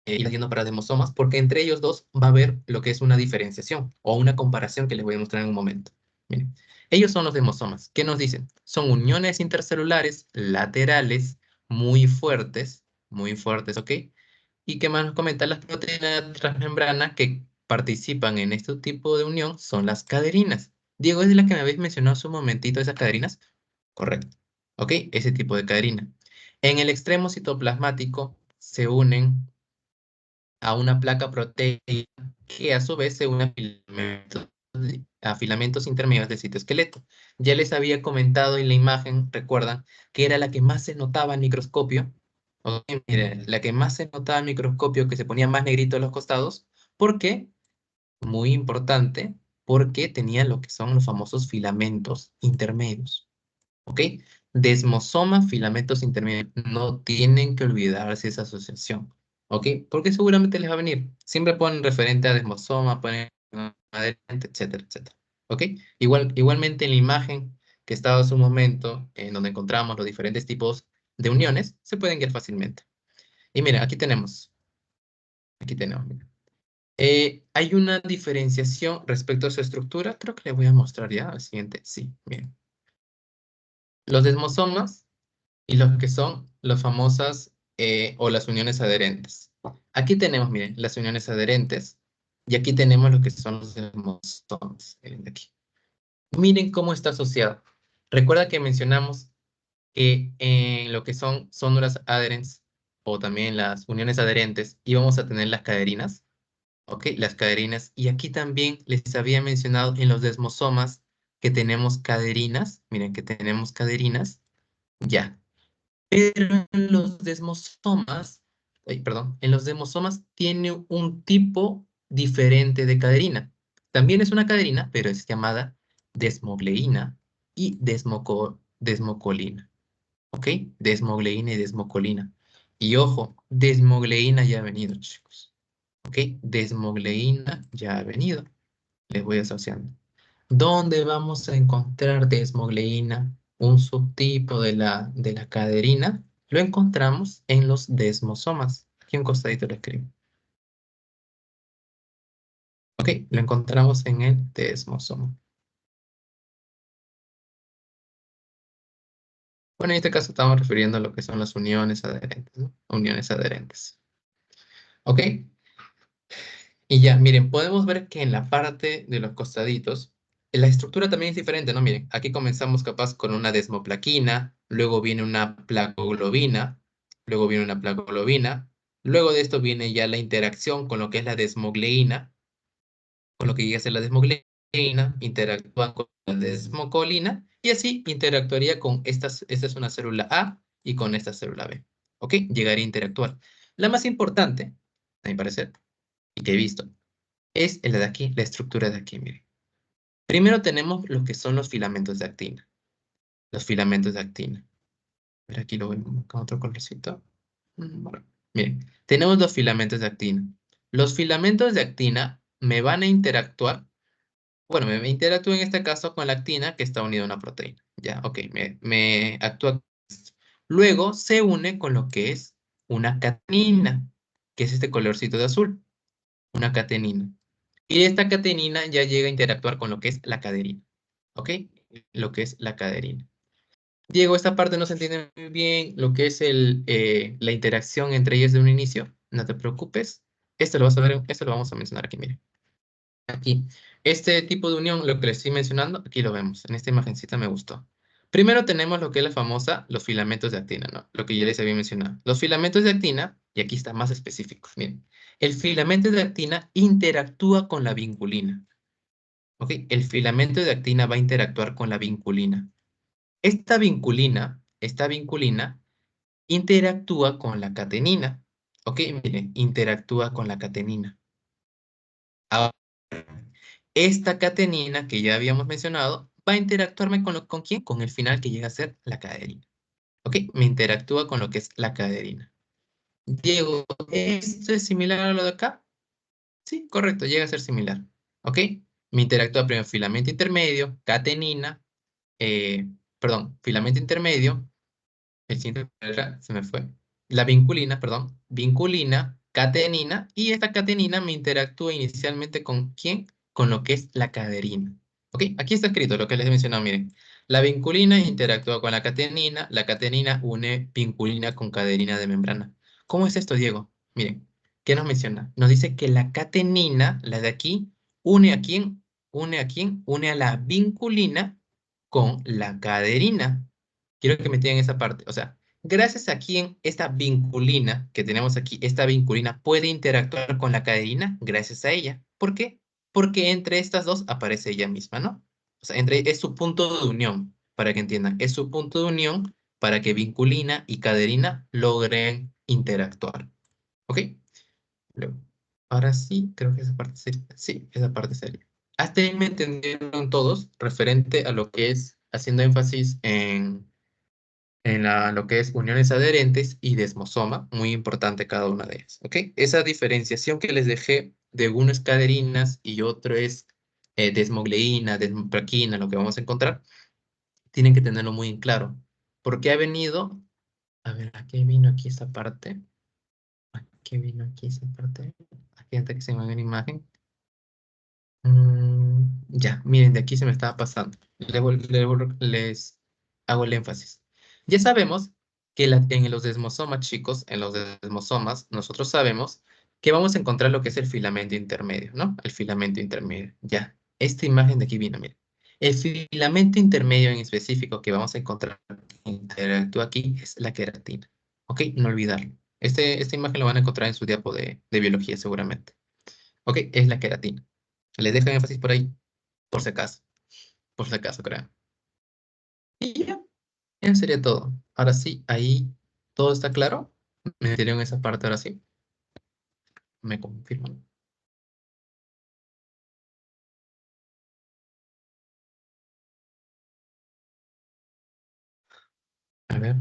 y yendo para desmosomas? Porque entre ellos dos va a haber lo que es una diferenciación o una comparación que les voy a mostrar en un momento. Miren, ellos son los desmosomas. ¿Qué nos dicen? Son uniones intercelulares laterales muy fuertes, ¿ok? ¿Y qué más nos comentan? Las proteínas transmembrana que participan en este tipo de unión son las caderinas. Diego, ¿es de la que me habéis mencionado hace un momentito, esas caderinas? Correcto. ¿Ok? Ese tipo de caderina. En el extremo citoplasmático se unen a una placa proteica que a su vez se une a filamentos intermedios del citoesqueleto. Ya les había comentado en la imagen, recuerdan, que era la que más se notaba al microscopio. Ok, mire, la que más se notaba al microscopio, que se ponía más negrito a los costados. ¿Por qué? Muy importante, porque tenía lo que son los famosos filamentos intermedios. ¿Ok? Desmosoma, filamentos intermedios. No tienen que olvidarse esa asociación, ¿ok? Porque seguramente les va a venir. Siempre ponen referente a desmosoma, ponen adherente, etcétera, etcétera, ¿ok? Igualmente en la imagen que estaba hace un momento, en donde encontramos los diferentes tipos de uniones, se pueden guiar fácilmente. Y mira, aquí tenemos, mira. Hay una diferenciación respecto a su estructura. Creo que le voy a mostrar ya al siguiente. Sí, miren. Los desmosomas y los que son las famosas o las uniones adherentes. Aquí tenemos, miren, las uniones adherentes y aquí tenemos lo que son los desmosomas. Miren de aquí. Miren cómo está asociado. Recuerda que mencionamos que en lo que son las adherentes o también las uniones adherentes íbamos a tener las caderinas. ¿Ok? Las caderinas. Y aquí también les había mencionado en los desmosomas que tenemos caderinas. Miren que tenemos caderinas. Ya. Pero en los desmosomas, ay, perdón, en los desmosomas tiene un tipo diferente de caderina. También es una caderina, pero es llamada desmogleína y desmocolina. ¿Ok? Desmogleína y desmocolina. Y ojo, desmogleína ya ha venido, chicos. ¿Ok? Desmogleína ya ha venido. Les voy asociando. ¿Dónde vamos a encontrar desmogleína? Un subtipo de la caderina. Lo encontramos en los desmosomas. Aquí un costadito lo escribo. ¿Ok? Lo encontramos en el desmosoma. Bueno, en este caso estamos refiriendo a lo que son las uniones adherentes, ¿no? Uniones adherentes. ¿Ok? Y ya, miren, podemos ver que en la parte de los costaditos, la estructura también es diferente, ¿no? Miren, aquí comenzamos capaz con una desmoplaquina, luego viene una placoglobina, luego viene una placoglobina, luego de esto viene ya la interacción con lo que es la desmogleína, con lo que llega a ser la desmogleína, interactúa con la desmocolina, y así interactuaría con esta es una célula A y con esta célula B, ¿ok? Llegaría a interactuar. La más importante, a mi parecer, y que he visto, es la de aquí, la estructura de aquí, miren. Primero tenemos lo que son los filamentos de actina. Los filamentos de actina. Pero aquí lo vemos con otro colorcito. Bueno, miren, tenemos los filamentos de actina. Los filamentos de actina me van a interactuar, bueno, me interactúa en este caso con la actina que está unida a una proteína. Ya, ok, me actúa. Luego se une con lo que es una catenina, que es este colorcito de azul, una catenina. Y esta catenina ya llega a interactuar con lo que es la caderina. ¿Ok? Lo que es la caderina. Diego, esta parte no se entiende muy bien lo que es la interacción entre ellas de un inicio. No te preocupes. Esto lo vas a ver, esto lo vamos a mencionar aquí, mire. Aquí. Este tipo de unión, lo que les estoy mencionando, aquí lo vemos. En esta imagencita me gustó. Primero tenemos lo que es la famosa, los filamentos de actina, ¿no? Lo que ya les había mencionado. Los filamentos de actina, y aquí está más específico, miren. El filamento de actina interactúa con la vinculina. ¿Ok? El filamento de actina va a interactuar con la vinculina. Esta vinculina interactúa con la catenina. ¿Ok? Miren, interactúa con la catenina. Ahora, esta catenina que ya habíamos mencionado va a interactuarme ¿con quién? Con el final que llega a ser la caderina. ¿Ok? Me interactúa con lo que es la caderina. Diego, ¿esto es similar a lo de acá? Sí, correcto, llega a ser similar. ¿Ok? Me interactúa primero filamento intermedio, catenina, perdón, filamento intermedio, el siguiente se me fue. La vinculina, perdón, vinculina, catenina, y esta catenina me interactúa inicialmente ¿con quién? Con lo que es la caderina. ¿Ok? Aquí está escrito lo que les he mencionado, miren. La vinculina interactúa con la catenina une vinculina con caderina de membrana. ¿Cómo es esto, Diego? Miren, ¿qué nos menciona? Nos dice que la catenina, la de aquí, une a quién? ¿Une a quién? Une a la vinculina con la caderina. Quiero que me entiendan esa parte. O sea, gracias a quien esta vinculina que tenemos aquí, esta vinculina puede interactuar con la caderina, gracias a ella. ¿Por qué? Porque entre estas dos aparece ella misma, ¿no? O sea, es su punto de unión, para que entiendan. Es su punto de unión para que vinculina y caderina logren interactuar. ¿Ok? Luego, ahora sí, creo que esa parte sería. Sí, esa parte sería. Hasta ahí me entendieron todos referente a lo que es haciendo énfasis lo que es uniones adherentes y desmosoma, muy importante cada una de ellas, ¿ok? Esa diferenciación que les dejé de uno es caderinas y otro es desmogleína, desmoplaquina, lo que vamos a encontrar, tienen que tenerlo muy en claro. Porque ha venido, a ver, ¿a qué vino aquí esta parte? ¿A qué vino aquí esta parte? Aquí hasta que se me ve una imagen. Ya, miren, de aquí se me estaba pasando. Les hago el énfasis. Ya sabemos que en los desmosomas, chicos, en los desmosomas, nosotros sabemos que vamos a encontrar lo que es el filamento intermedio, ¿no? El filamento intermedio. Ya, esta imagen de aquí vino, miren. El filamento intermedio en específico que vamos a encontrar que interactúa aquí es la queratina. ¿Ok? No olvidarlo. Esta imagen lo van a encontrar en su diapo de biología seguramente. ¿Ok? Es la queratina. Les dejo énfasis por ahí, por si acaso, creo. Y ya, eso sería todo. Ahora sí, ahí todo está claro. Me metieron esa parte ahora sí. Me confirman. A ver.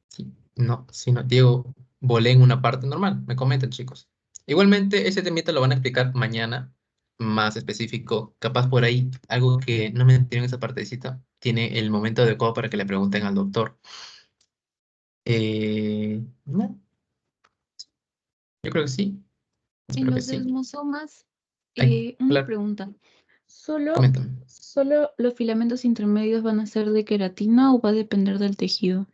Sí, no, si no, Diego, volé en una parte normal. Me comentan, chicos. Igualmente, ese temita lo van a explicar mañana, más específico. Capaz por ahí, algo que no me metieron en esa partecita, tiene el momento adecuado para que le pregunten al doctor. No, yo creo que sí. En Espero que los sí. desmosomas, Ay, una claro, pregunta. ¿Solo, coméntame. solo los filamentos intermedios van a ser de queratina o va a depender del tejido?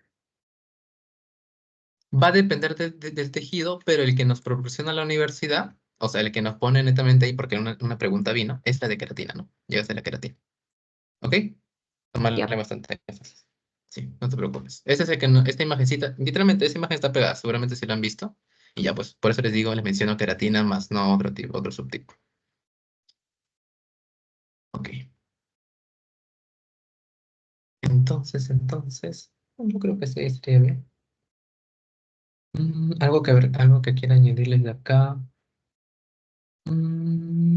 Va a depender del tejido, pero el que nos proporciona la universidad, o sea, el que nos pone netamente ahí, porque una pregunta vino, es la de queratina, ¿no? Llega a ser la queratina. ¿Ok? Tomarle Ya. bastante énfasis. Sí, no te preocupes. Ese es el que esta imagencita, literalmente esa imagen está pegada, seguramente si lo han visto. Y ya, pues, por eso les digo, les menciono queratina, más no otro tipo, otro subtipo. Ok. Entonces, yo creo que sí estaría bien. Algo que quiera añadirles de acá. Mm,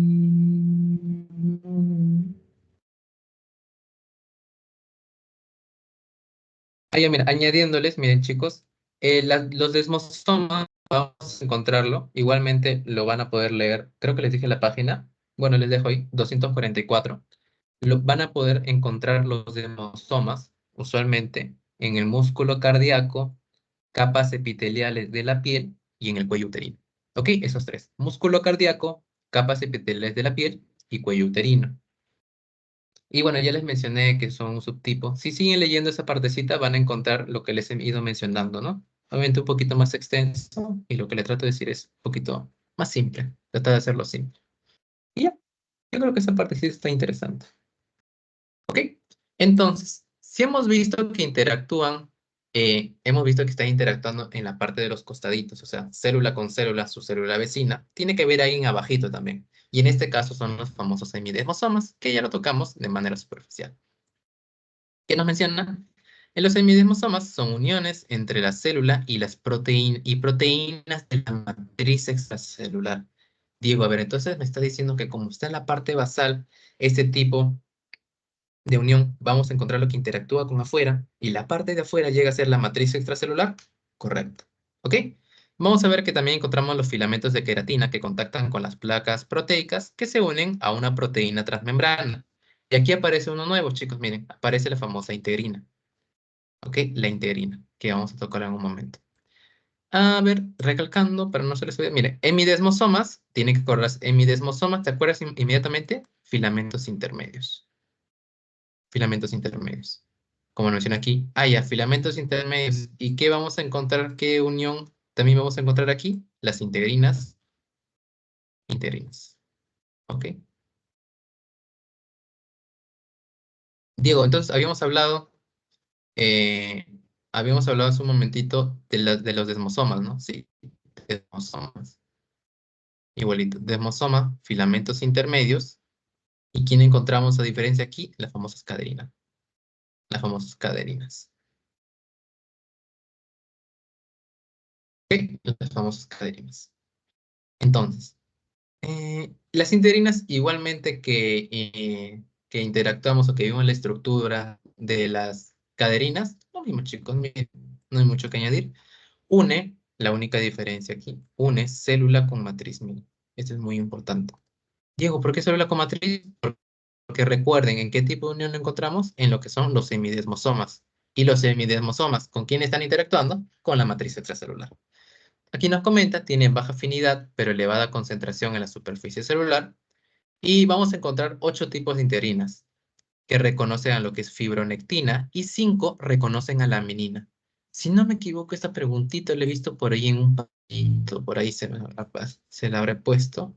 ya, mira, añadiéndoles, miren chicos, los desmosomas, vamos a encontrarlo, igualmente lo van a poder leer, creo que les dije la página, bueno, les dejo ahí, 244, van a poder encontrar los desmosomas, usualmente, en el músculo cardíaco, capas epiteliales de la piel y en el cuello uterino. ¿Ok? Esos tres, músculo cardíaco, capas epiteliales de la piel y cuello uterino. Y bueno, ya les mencioné que son un subtipo. Si siguen leyendo esa partecita, van a encontrar lo que les he ido mencionando, ¿no? Obviamente un poquito más extenso y lo que le trato de decir es un poquito más simple. Trata de hacerlo simple. Y ya, yo creo que esa partecita está interesante. ¿Ok? Entonces, si hemos visto que interactúan, hemos visto que están interactuando en la parte de los costaditos, o sea, célula con célula, su célula vecina, tiene que ver ahí en abajito también. Y en este caso son los famosos semidesmosomas, que ya lo tocamos de manera superficial. ¿Qué nos menciona? En los semidesmosomas son uniones entre la célula y las proteínas de la matriz extracelular. Diego, a ver, entonces me está diciendo que como está en la parte basal, este tipo de unión, vamos a encontrar lo que interactúa con afuera y la parte de afuera llega a ser la matriz extracelular. Correcto. ¿Ok? Vamos a ver que también encontramos los filamentos de queratina que contactan con las placas proteicas que se unen a una proteína transmembrana. Y aquí aparece uno nuevo, chicos, miren, aparece la famosa integrina. ¿Ok? La integrina, que vamos a tocar en un momento. A ver, recalcando, para no se les olvide, mire, hemidesmosomas, tiene que correr hemidesmosomas, ¿te acuerdas inmediatamente? Filamentos intermedios. Filamentos intermedios. Como lo menciona aquí, ya, filamentos intermedios. ¿Y qué vamos a encontrar? ¿Qué unión también vamos a encontrar aquí? Las integrinas. Integrinas. ¿Ok? Diego, entonces eh, habíamos hablado hace un momentito de los desmosomas, ¿no? Sí, desmosomas. Igualito, desmosoma, filamentos intermedios. ¿Y quién encontramos a diferencia aquí? Las famosas caderinas. Las famosas caderinas. ¿Ok? Las famosas caderinas. Entonces, las interinas, igualmente que interactuamos o que vimos la estructura de las Caderinas, lo mismo, chicos, miren, no hay mucho que añadir. Une, la única diferencia aquí, une célula con matriz, miren. Esto es muy importante. Diego, ¿por qué célula con matriz? Porque recuerden en qué tipo de unión lo encontramos, en lo que son los semidesmosomas. Y los semidesmosomas, ¿con quién están interactuando? Con la matriz extracelular. Aquí nos comenta, tienen baja afinidad, pero elevada concentración en la superficie celular. Y vamos a encontrar 8 tipos de integrinas que reconocen a lo que es fibronectina y 5 reconocen a la aminina. Si no me equivoco, esta preguntita la he visto por ahí en un papelito, por ahí se la habré puesto.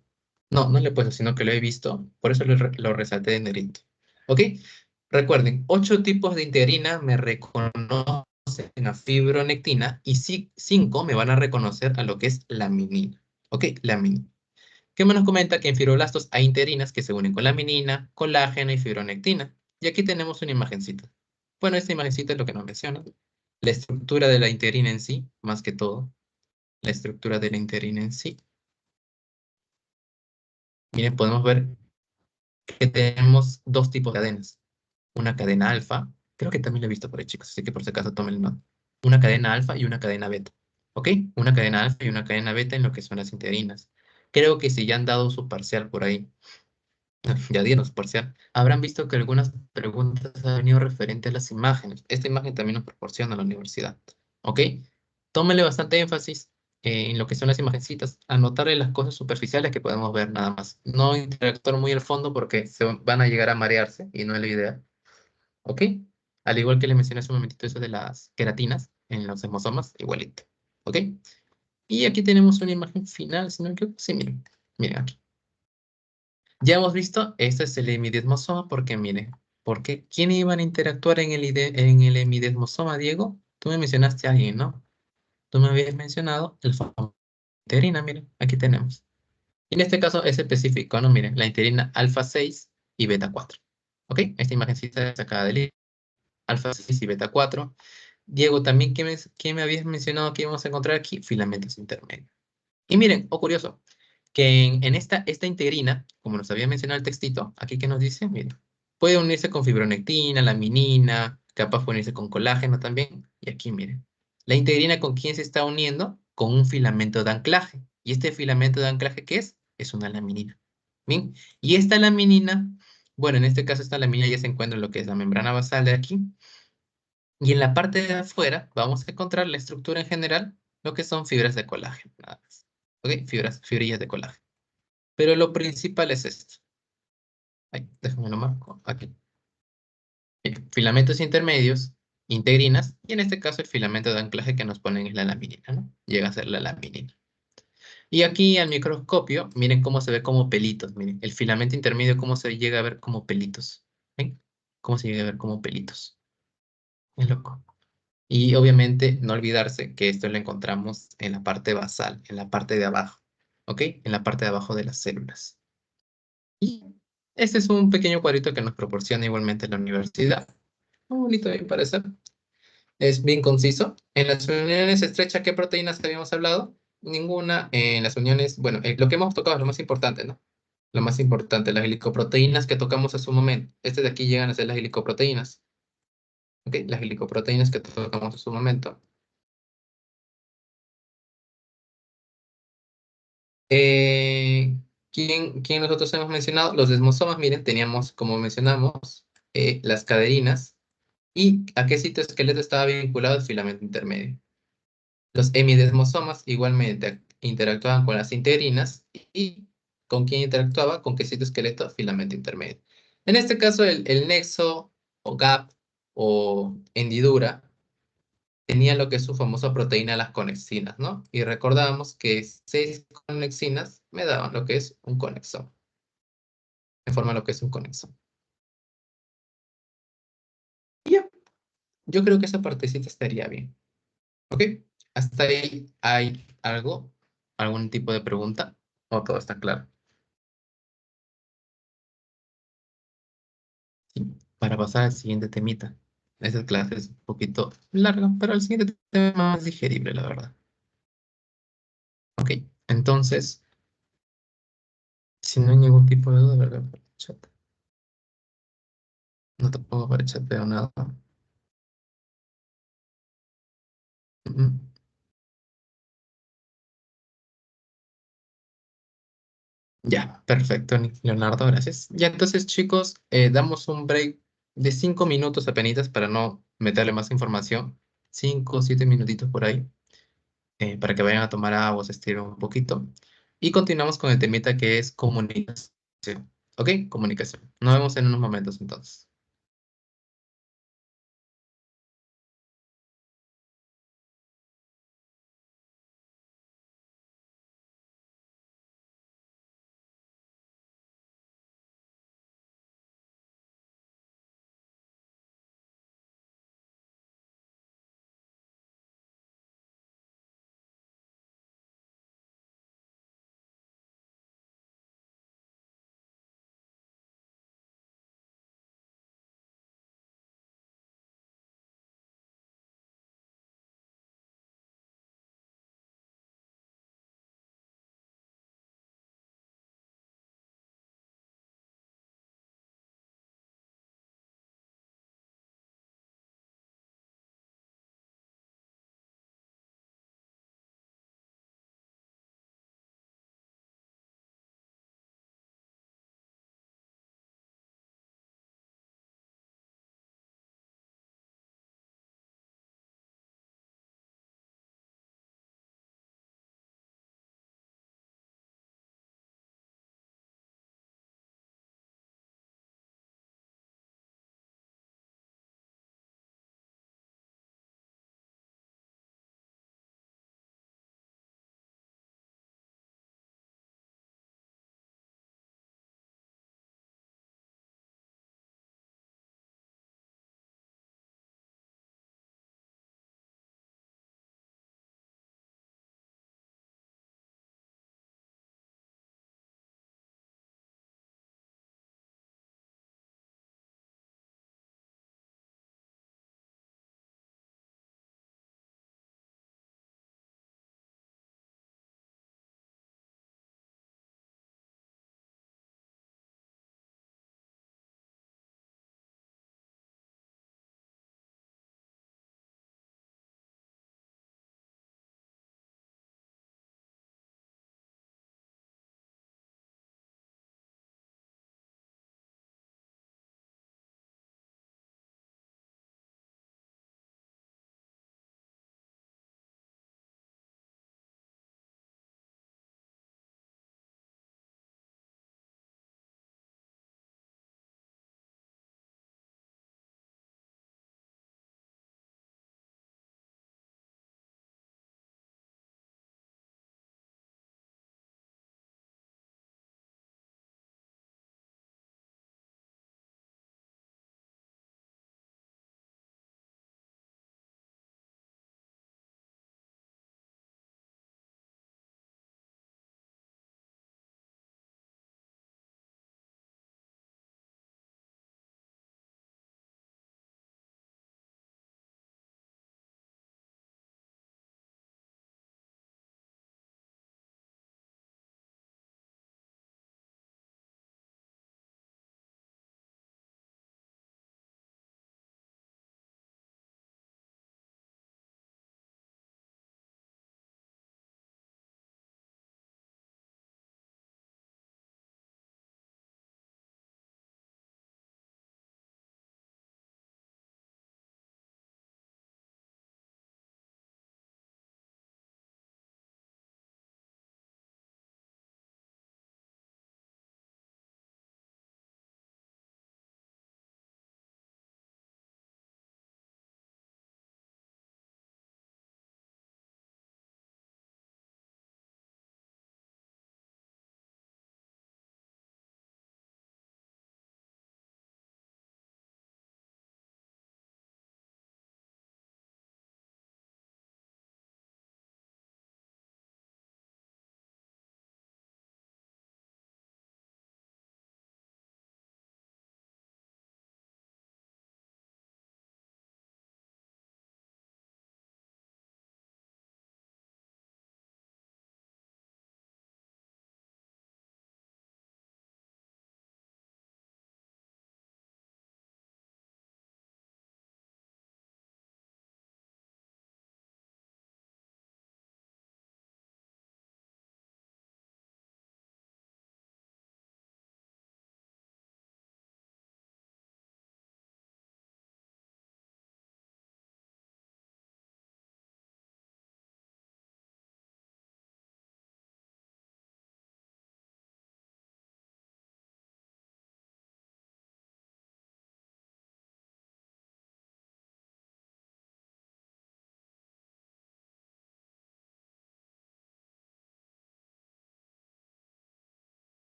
No, no le he puesto, sino que lo he visto, por eso lo resalté de negrito. ¿Ok? Recuerden, 8 tipos de integrina me reconocen a fibronectina y 5 me van a reconocer a lo que es laminina. ¿Ok? Laminina. ¿Qué más nos comenta? Que en fibroblastos hay integrinas que se unen con laminina, colágeno y fibronectina. Y aquí tenemos una imagencita. Bueno, esta imagencita es lo que nos menciona. La estructura de la integrina en sí, más que todo. La estructura de la integrina en sí. Miren, podemos ver que tenemos 2 tipos de cadenas. Una cadena alfa, creo que también lo he visto por ahí, chicos, así que por si acaso tomen el nota. Una cadena alfa y una cadena beta. ¿Ok? Una cadena alfa y una cadena beta en lo que son las integrinas. Creo que si ya han dado su parcial por ahí, ya dieron su parcial, habrán visto que algunas preguntas han venido referente a las imágenes. Esta imagen también nos proporciona la universidad. ¿Ok? Tómenle bastante énfasis en lo que son las imagencitas, anotarle las cosas superficiales que podemos ver nada más. No interactuar muy al fondo porque se van a llegar a marearse y no es la idea. ¿Ok? Al igual que le mencioné hace un momentito eso de las queratinas en los hemosomas, igualito. ¿Ok? Y aquí tenemos una imagen final, si no me equivoco. Sí, miren. Miren aquí. Ya hemos visto, este es el hemidesmosoma porque, miren, porque ¿quién iban a interactuar en el hemidesmosoma, Diego? Tú me mencionaste a alguien, ¿no? Tú me habías mencionado el famoso interina, miren, aquí tenemos. Y en este caso es específico, ¿no? Miren, la interina alfa 6 y beta 4. ¿Ok? Esta imagencita es sacada del libro, alfa 6 y beta 4. Diego, también, ¿qué me habías mencionado que íbamos a encontrar aquí? Filamentos intermedios. Y miren, oh curioso, que en esta integrina, como nos había mencionado el textito, aquí que nos dice, miren, puede unirse con fibronectina, laminina, capaz puede unirse con colágeno también. Y aquí miren, la integrina con quién se está uniendo, con un filamento de anclaje. ¿Y este filamento de anclaje qué es? Es una laminina. Bien, y esta laminina, bueno, en este caso esta laminina ya se encuentra en lo que es la membrana basal de aquí. Y en la parte de afuera vamos a encontrar la estructura en general, lo que son fibras de colágeno, nada más. ¿Ok? Fibrillas de colágeno. Pero lo principal es esto. Ay, déjame lo marco aquí. Bien, filamentos intermedios, integrinas, y en este caso el filamento de anclaje que nos ponen es la laminina, ¿no? Llega a ser la laminina. Y aquí al microscopio, miren cómo se ve como pelitos, miren, el filamento intermedio, cómo se llega a ver como pelitos. ¿Ven? Cómo se llega a ver como pelitos. Es loco. Y obviamente no olvidarse que esto lo encontramos en la parte basal, en la parte de abajo, ¿ok? En la parte de abajo de las células. Y este es un pequeño cuadrito que nos proporciona igualmente la universidad. Muy bonito, a mi parecer. Es bien conciso. En las uniones estrechas, ¿qué proteínas habíamos hablado? Ninguna. En las uniones, bueno, lo que hemos tocado es lo más importante, ¿no? Lo más importante, las glicoproteínas que tocamos hace un momento. Este de aquí llegan a ser las glicoproteínas. ¿Ok? Las glicoproteínas que tocamos hace un momento. Eh, ¿quién nosotros hemos mencionado? Los desmosomas, miren, teníamos, como mencionamos, las caderinas. ¿Y a qué sitio esqueleto estaba vinculado el filamento intermedio? Los hemidesmosomas igualmente interactuaban con las integrinas y ¿con quién interactuaba? ¿Con qué sitio esqueleto? Filamento intermedio. En este caso, el nexo o gap o hendidura tenía lo que es su famosa proteína, las conexinas, ¿no? Y recordábamos que 6 conexinas me daban lo que es un conexón. Me forma lo que es un conexón. Y ya, yo creo que esa partecita estaría bien. ¿Ok? ¿Hasta ahí hay algo? ¿Algún tipo de pregunta? ¿O todo está claro? Sí, para pasar al siguiente temita. Esta clase es un poquito larga, pero el siguiente tema es más digerible, la verdad. Ok, entonces, si no hay ningún tipo de duda, ¿verdad? Por el chat. No te pongo por el chat, veo nada. Ujú. Ya, perfecto, Leonardo, gracias. Ya, entonces, chicos, damos un break de 5 minutos apenas para no meterle más información. 5 o 7 minutitos por ahí, para que vayan a tomar agua, se estiren un poquito. Y continuamos con el temita que es comunicación. ¿Ok? Comunicación. Nos vemos en unos momentos entonces.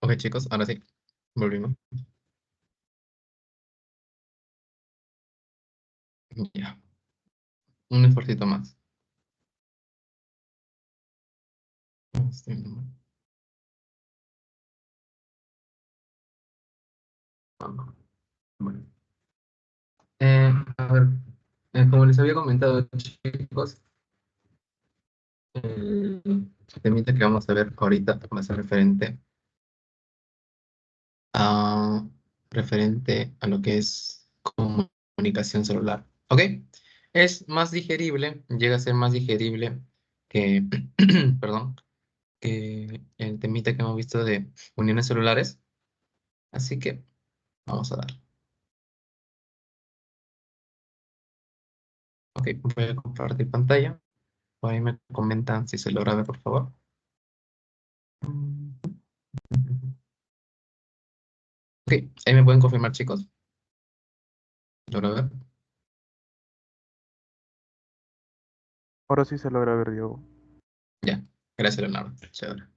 Ok, chicos, ahora sí, volvimos. Ya, un esfuercito más. Bueno, a ver, como les había comentado, chicos, el temita que vamos a ver ahorita va a ser a, referente a lo que es comunicación celular. ¿Ok? Es más digerible, llega a ser más digerible que, perdón, que el temita que hemos visto de uniones celulares. Así que vamos a dar. Ok, voy a compartir pantalla. Por ahí me comentan si se logra ver, por favor. Ok, ahí me pueden confirmar, chicos. ¿Logra ver? Ahora sí se logra ver, Diego. Ya, gracias, Leonardo. Chévere.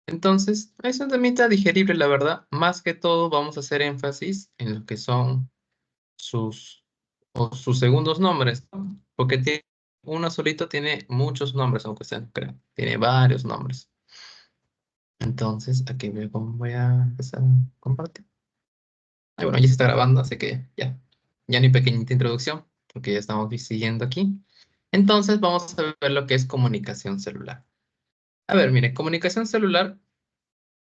Entonces, es un temita digerible, la verdad. Más que todo, vamos a hacer énfasis en lo que son sus, sus segundos nombres, ¿no? Porque uno solito tiene muchos nombres, aunque sea, no crean. Tiene varios nombres. Entonces, aquí veo cómo voy a empezar a compartir. Y bueno, ya se está grabando, así que ya ni pequeñita introducción, porque ya estamos siguiendo aquí. Entonces, vamos a ver lo que es comunicación celular. A ver, mire, comunicación celular.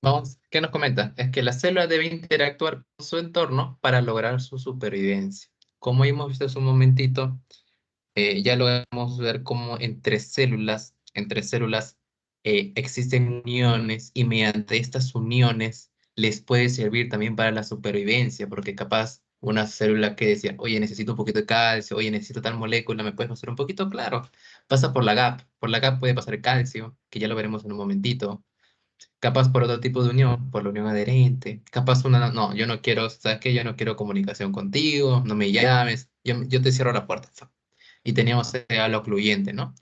Vamos, ¿qué nos comenta? Es que la célula debe interactuar con su entorno para lograr su supervivencia. Como hemos visto hace un momentito, ya logramos ver cómo entre células existen uniones y mediante estas uniones les puede servir también para la supervivencia, porque capaz una célula que decía, oye, necesito un poquito de calcio, oye, necesito tal molécula, ¿me puedes pasar un poquito? Claro, pasa por la GAP. Por la GAP puede pasar el calcio, que ya lo veremos en un momentito. Capaz por otro tipo de unión, por la unión adherente. Capaz una, no, yo no quiero, ¿sabes qué? Yo no quiero comunicación contigo, no me llames, yo te cierro la puerta. Y teníamos ya lo ocluyente, ¿no?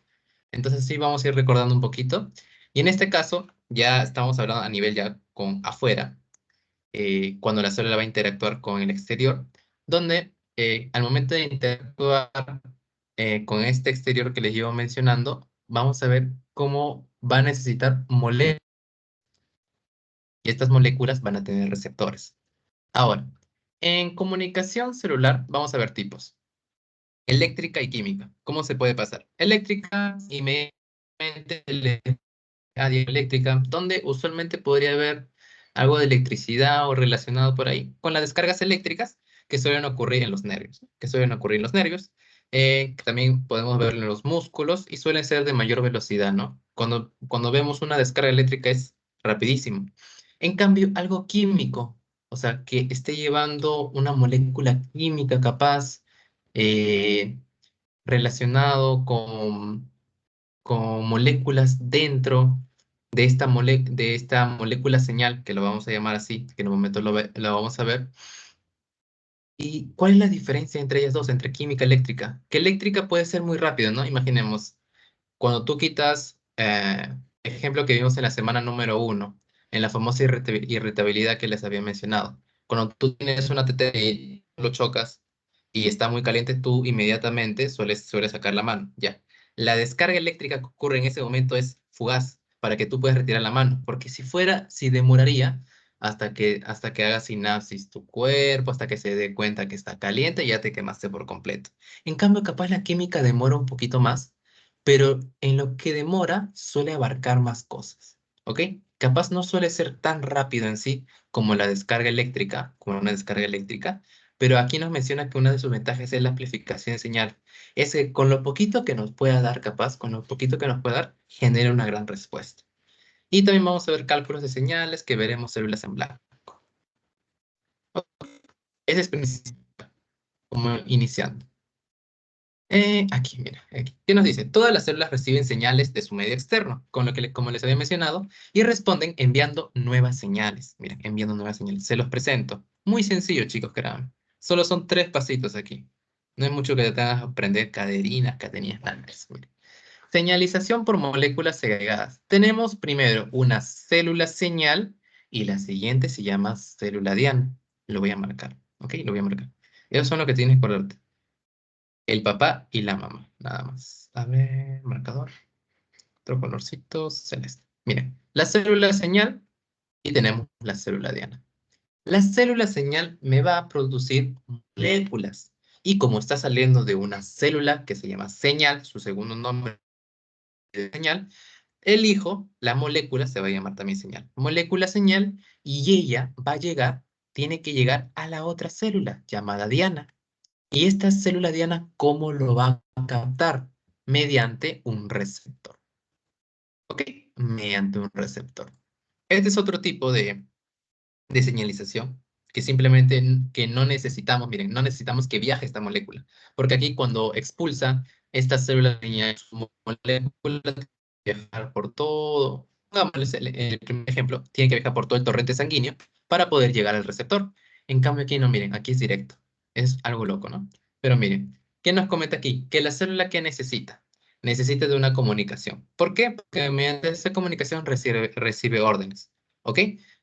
Entonces sí, vamos a ir recordando un poquito. Y en este caso, ya estamos hablando a nivel ya con afuera, cuando la célula va a interactuar con el exterior, donde al momento de interactuar con este exterior que les llevo mencionando, vamos a ver cómo va a necesitar moléculas y estas moléculas van a tener receptores. Ahora, en comunicación celular vamos a ver tipos. Eléctrica y química. ¿Cómo se puede pasar? Eléctrica, inmediatamente eléctrica, donde usualmente podría haber algo de electricidad o relacionado por ahí con las descargas eléctricas que suelen ocurrir en los nervios, ¿no? Que suelen ocurrir en los nervios, que también podemos verlo en los músculos y suelen ser de mayor velocidad, ¿no? Cuando vemos una descarga eléctrica es rapidísimo. En cambio, algo químico, o sea, que esté llevando una molécula química capaz eh, relacionado con moléculas dentro de esta molécula señal, que lo vamos a llamar así, que en un momento lo vamos a ver. ¿Y cuál es la diferencia entre ellas dos, entre química y eléctrica? Que eléctrica puede ser muy rápido, ¿no? Imaginemos, cuando tú quitas, ejemplo que vimos en la semana número 1, en la famosa irritabilidad que les había mencionado. Cuando tú tienes una tetera y lo chocas y está muy caliente, tú inmediatamente sueles sacar la mano. Ya. La descarga eléctrica que ocurre en ese momento es fugaz para que tú puedas retirar la mano, porque si demoraría hasta que haga sinapsis tu cuerpo, hasta que se dé cuenta que está caliente, ya te quemaste por completo. En cambio, capaz la química demora un poquito más, pero en lo que demora suele abarcar más cosas, ¿ok? Capaz no suele ser tan rápido en sí como la descarga eléctrica, como una descarga eléctrica, pero aquí nos menciona que una de sus ventajas es la amplificación de señal. Es que con lo poquito que nos pueda dar, capaz, con lo poquito que nos pueda dar, genera una gran respuesta. Y también vamos a ver cálculos de señales que veremos células en blanco. Ese es como iniciando. Aquí, mira, aquí. ¿Qué nos dice? Todas las células reciben señales de su medio externo, con lo que, como les había mencionado, y responden enviando nuevas señales. Miren, enviando nuevas señales. Se los presento. Muy sencillo, chicos, créanme. Solo son 3 pasitos aquí. No hay mucho que te tengas que aprender caderinas, cadenas, nada de eso. Miren. Señalización por moléculas segregadas. Tenemos primero una célula señal Y la siguiente se llama célula diana. Lo voy a marcar, ¿ok? Lo voy a marcar. Esos son los que tienes que acordarte. El papá y la mamá, nada más. A ver, marcador. Otro colorcito celeste. Miren, la célula señal y tenemos la célula diana. La célula señal me va a producir moléculas. Y como está saliendo de una célula que se llama señal, su segundo nombre es señal, elijo la molécula, se va a llamar también señal. Molécula señal, y ella va a llegar, tiene que llegar a la otra célula llamada diana. Y esta célula diana, ¿cómo lo va a captar? Mediante un receptor. ¿Ok? Mediante un receptor. Este es otro tipo de señalización que simplemente que no necesitamos, miren, no necesitamos que viaje esta molécula. Porque aquí cuando expulsa esta célula señal, su molécula tiene que viajar por todo, pongámosles el primer ejemplo, tiene que viajar por todo el torrente sanguíneo para poder llegar al receptor. En cambio aquí no, miren, aquí es directo. Es algo loco, ¿no? Pero miren, ¿qué nos comenta aquí? Que la célula que necesita de una comunicación. ¿Por qué? Porque mediante esa comunicación recibe órdenes. ¿Ok?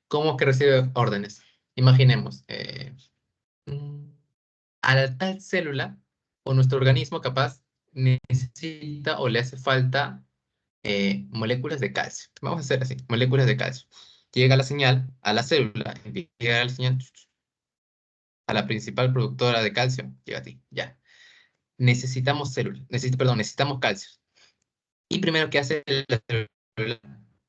¿Cómo es que recibe órdenes? Imaginemos, mm, a la tal célula o nuestro organismo capaz necesita o le hace falta moléculas de calcio. Vamos a hacer así, moléculas de calcio. Llega la señal a la célula, llega la señal a la principal productora de calcio, llega a ti, ya. Necesitamos células, necesitamos calcio. Y primero, ¿qué hace la célula?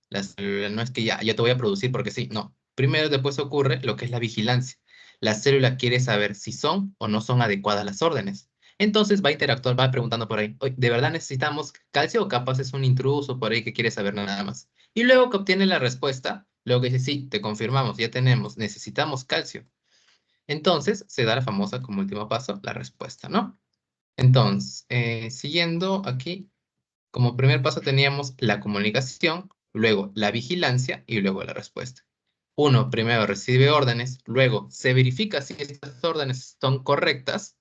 La célula no es que ya te voy a producir porque sí, no. Primero después ocurre lo que es la vigilancia. La célula quiere saber si son o no son adecuadas las órdenes. Entonces va a interactuar, va preguntando por ahí, "Oye, ¿de verdad necesitamos calcio o capaz es un intruso por ahí que quiere saber nada más?" Y luego que obtiene la respuesta, luego que dice, sí, te confirmamos, ya tenemos, necesitamos calcio. Entonces se da la famosa como último paso, la respuesta, ¿no? Entonces, siguiendo aquí, como primer paso teníamos la comunicación, luego la vigilancia y luego la respuesta. Uno primero recibe órdenes, luego se verifica si estas órdenes son correctas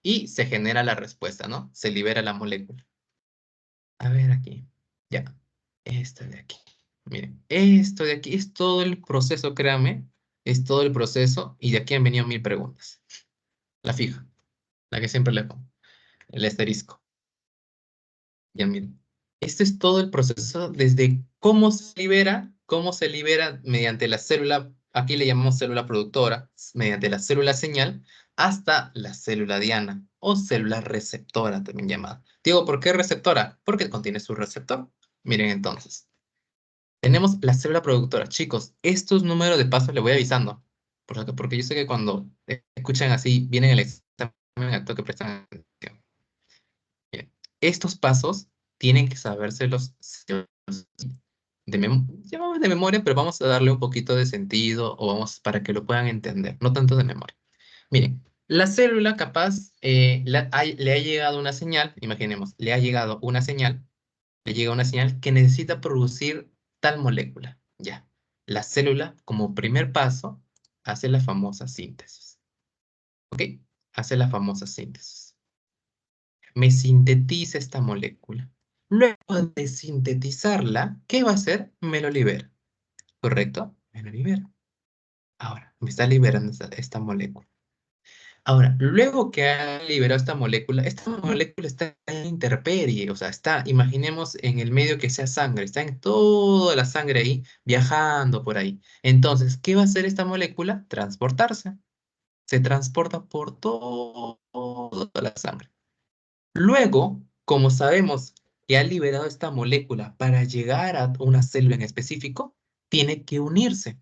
y se genera la respuesta, ¿no? Se libera la molécula. A ver aquí. Ya. Esto de aquí. Miren, esto de aquí es todo el proceso, créame. Es todo el proceso y de aquí han venido 1000 preguntas. La fija, la que siempre le pongo. El asterisco. Ya miren, este es todo el proceso desde cómo se libera mediante la célula, aquí le llamamos célula productora, mediante la célula señal, hasta la célula diana o célula receptora también llamada. Digo, ¿por qué receptora? Porque contiene su receptor. Miren entonces, tenemos la célula productora. Chicos, estos números de pasos les voy avisando, porque yo sé que cuando escuchan así, vienen el examen al toque prestan atención. Bien, estos pasos tienen que sabérselos llamamos de memoria, pero vamos a darle un poquito de sentido o vamos para que lo puedan entender, no tanto de memoria. Miren, la célula capaz le ha llegado una señal, imaginemos, le llega una señal que necesita producir tal molécula. Ya, la célula como primer paso hace la famosa síntesis. ¿Ok? Hace la famosa síntesis. Me sintetiza esta molécula. Luego de sintetizarla, ¿qué va a hacer? Me lo libera. ¿Correcto? Me lo libera. Ahora, me está liberando esta molécula. Ahora, luego que ha liberado esta molécula está en intemperie, o sea, está, imaginemos en el medio que sea sangre, está en toda la sangre ahí, viajando por ahí. Entonces, ¿qué va a hacer esta molécula? Transportarse. Se transporta por toda la sangre. Luego, como sabemos que ha liberado esta molécula para llegar a una célula en específico, tiene que unirse,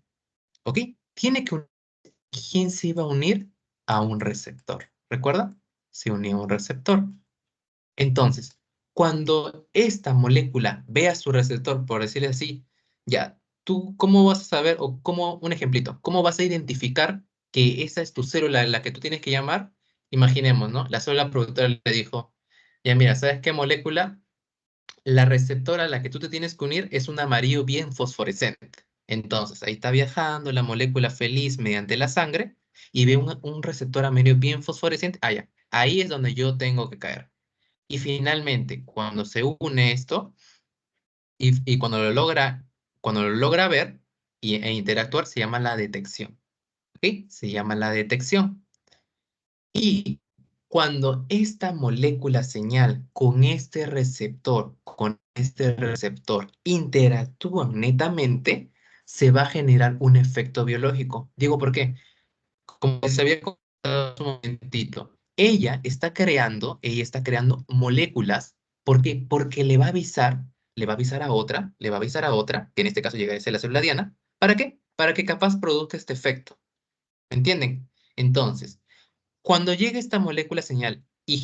¿ok? Tiene que unirse. ¿Quién se iba a unir? A un receptor. ¿Recuerda? Se unía a un receptor. Entonces, cuando esta molécula vea su receptor, por decirle así, ya, ¿tú cómo vas a saber, o cómo, un ejemplito, cómo vas a identificar que esa es tu célula en la que tú tienes que llamar? Imaginemos, ¿no? La célula productora le dijo, ya mira, ¿sabes qué molécula? La receptora a la que tú te tienes que unir es un amarillo bien fosforescente. Entonces, ahí está viajando la molécula feliz mediante la sangre y ve un receptor amarillo bien fosforescente. Ah, ya. Ahí es donde yo tengo que caer. Y finalmente, cuando se une esto y cuando lo logra ver, e interactuar se llama la detección. ¿Ok? Se llama la detección. Y cuando esta molécula señal con este receptor interactúan netamente, se va a generar un efecto biológico. Digo, ¿por qué? Como les había contado hace un momentito, ella está creando moléculas. ¿Por qué? Porque le va a avisar a otra, le va a avisar a otra, que en este caso llega a ser la célula diana. ¿Para qué? Para que capaz produzca este efecto. ¿Me entienden? Entonces, cuando llegue esta molécula señal y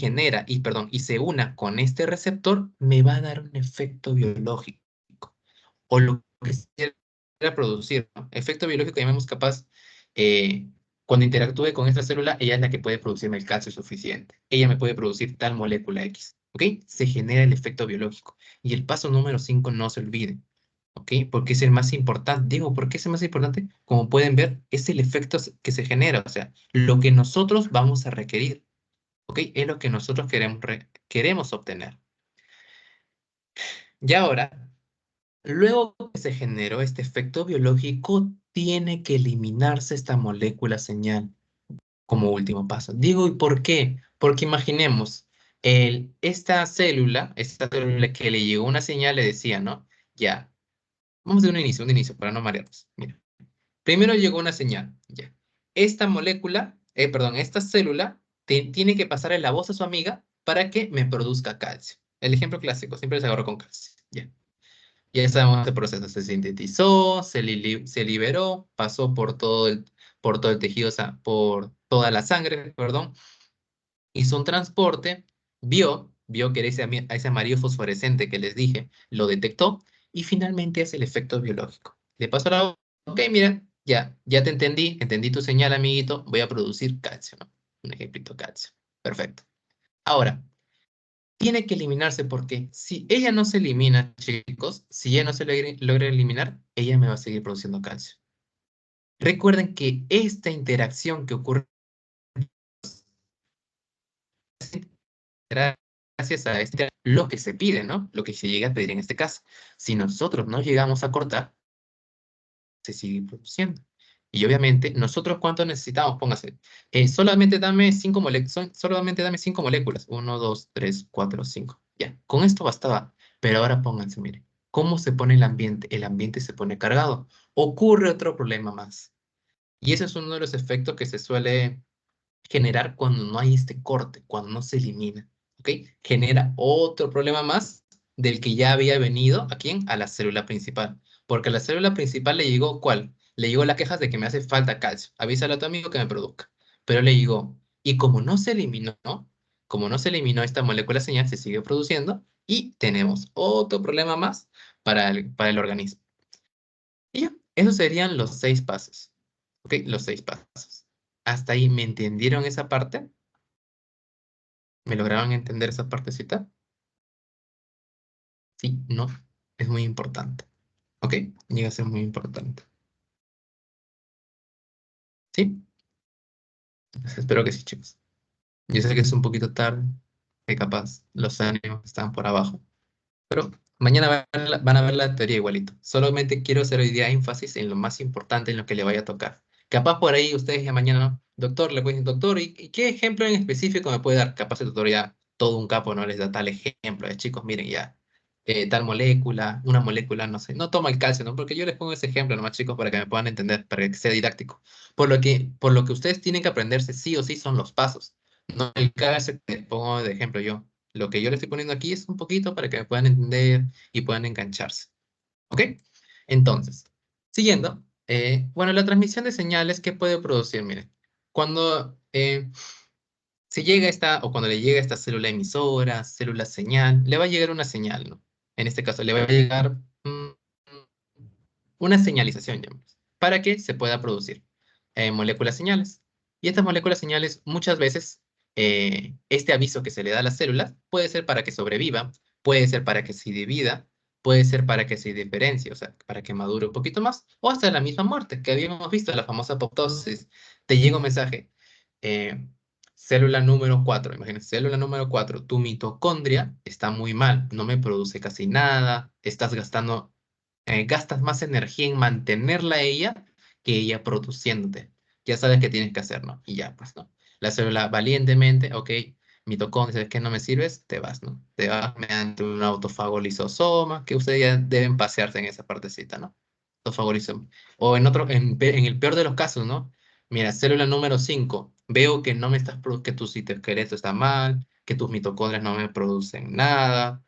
se una con este receptor, me va a dar un efecto biológico o lo que se quiera producir, ¿no? Efecto biológico, llamemos capaz, cuando interactúe con esta célula, ella es la que puede producirme el calcio suficiente. Ella me puede producir tal molécula X, ¿ok? Se genera el efecto biológico. Y el paso número 5 no se olvide, ¿ok? Porque es el más importante. Digo, ¿por qué es el más importante? Como pueden ver, es el efecto que se genera, o sea, lo que nosotros vamos a requerir, ¿ok? Es lo que nosotros queremos obtener. Y ahora, luego que se generó este efecto biológico, tiene que eliminarse esta molécula señal como último paso. Digo, ¿y por qué? Porque imaginemos, esta célula que le llegó una señal le decía, ¿no? Ya, vamos de un inicio, para no marearnos. Mira, primero llegó una señal, ya. Esta célula tiene que pasarle la voz a su amiga para que me produzca calcio. El ejemplo clásico, siempre se agarró con calcio, ya. Ya sabemos el proceso, se sintetizó, se liberó, pasó por todo el tejido, o sea, por toda la sangre, perdón, hizo un transporte, vio que era ese amarillo fosforescente que les dije, lo detectó y finalmente hace el efecto biológico. Le pasó la, ok, mira, ya te entendí tu señal, amiguito, voy a producir calcio, ¿no? Un ejemplito calcio. Perfecto. Ahora, tiene que eliminarse porque si ella no se elimina, chicos, si ella no se logra eliminar, ella me va a seguir produciendo calcio. Recuerden que esta interacción que ocurre gracias a lo que se pide, ¿no? Lo que se llega a pedir en este caso. Si nosotros no llegamos a cortar, se sigue produciendo. Y obviamente, nosotros cuánto necesitamos, póngase, solamente dame 5 moléculas. 1, 2, 3, 4, 5. Ya, con esto bastaba. Pero ahora pónganse, miren, ¿cómo se pone el ambiente? El ambiente se pone cargado. Ocurre otro problema más. Y ese es uno de los efectos que se suele generar cuando no hay este corte, cuando no se elimina. ¿Ok? Genera otro problema más del que ya había venido, ¿a quién? A la célula principal. Porque a la célula principal le llegó, ¿cuál? Le llegó la queja de que me hace falta calcio. Avísale a tu amigo que me produzca. Pero le llegó. Y como no se eliminó esta molécula señal, se sigue produciendo y tenemos otro problema más para el organismo. Y ya, esos serían los 6 pasos. ¿Ok? Los 6 pasos. ¿Hasta ahí me entendieron esa parte? ¿Me lograron entender esa partecita? Sí, no, es muy importante. ¿Ok? Llega a ser muy importante. ¿Sí? Pues espero que sí, chicos. Yo sé que es un poquito tarde, que capaz los ánimos están por abajo, pero mañana van a ver la teoría igualito. Solamente quiero hacer hoy día énfasis en lo más importante, en lo que le vaya a tocar. Capaz por ahí ustedes ya mañana, ¿no? Doctor, le pueden decir, doctor, ¿y qué ejemplo en específico me puede dar? Capaz el doctor ya todo un capo no les da tal ejemplo. Chicos, miren ya, tal molécula, una molécula, no sé, no toma el calcio, ¿no? Porque yo les pongo ese ejemplo nomás, chicos, para que me puedan entender, para que sea didáctico. Por lo que ustedes tienen que aprenderse sí o sí son los pasos. No el calcio que les pongo de ejemplo yo. Lo que yo le estoy poniendo aquí es un poquito para que me puedan entender y puedan engancharse. ¿Ok? Entonces, siguiendo, bueno, la transmisión de señales, ¿qué puede producir? Miren, cuando cuando le llega esta célula emisora, célula señal, le va a llegar una señal, ¿no? En este caso, le va a llegar una señalización, llamamos, para que se pueda producir moléculas señales. Y estas moléculas señales, muchas veces, este aviso que se le da a las células puede ser para que sobreviva, puede ser para que se divida, puede ser para que se diferencie, o sea, para que madure un poquito más, o hasta la misma muerte, que habíamos visto, la famosa apoptosis. Te llega un mensaje, eh, célula número 4, imagínense, célula número 4, tu mitocondria está muy mal, no me produce casi nada, estás gastando gastas más energía en mantenerla a ella que ella produciéndote. Ya sabes qué tienes que hacer, ¿no? Y ya, pues, ¿no? La célula valientemente, ok, mitocondria, ¿sabes qué? No me sirves, te vas, ¿no? Te vas mediante un autofago lisosoma, que ustedes ya deben pasearse en esa partecita, ¿no? Autofago lisosoma. O en el peor de los casos, ¿no? Mira, célula número 5, veo que no me estás, que tu citoesqueleto está mal, que tus mitocondrias no me producen nada,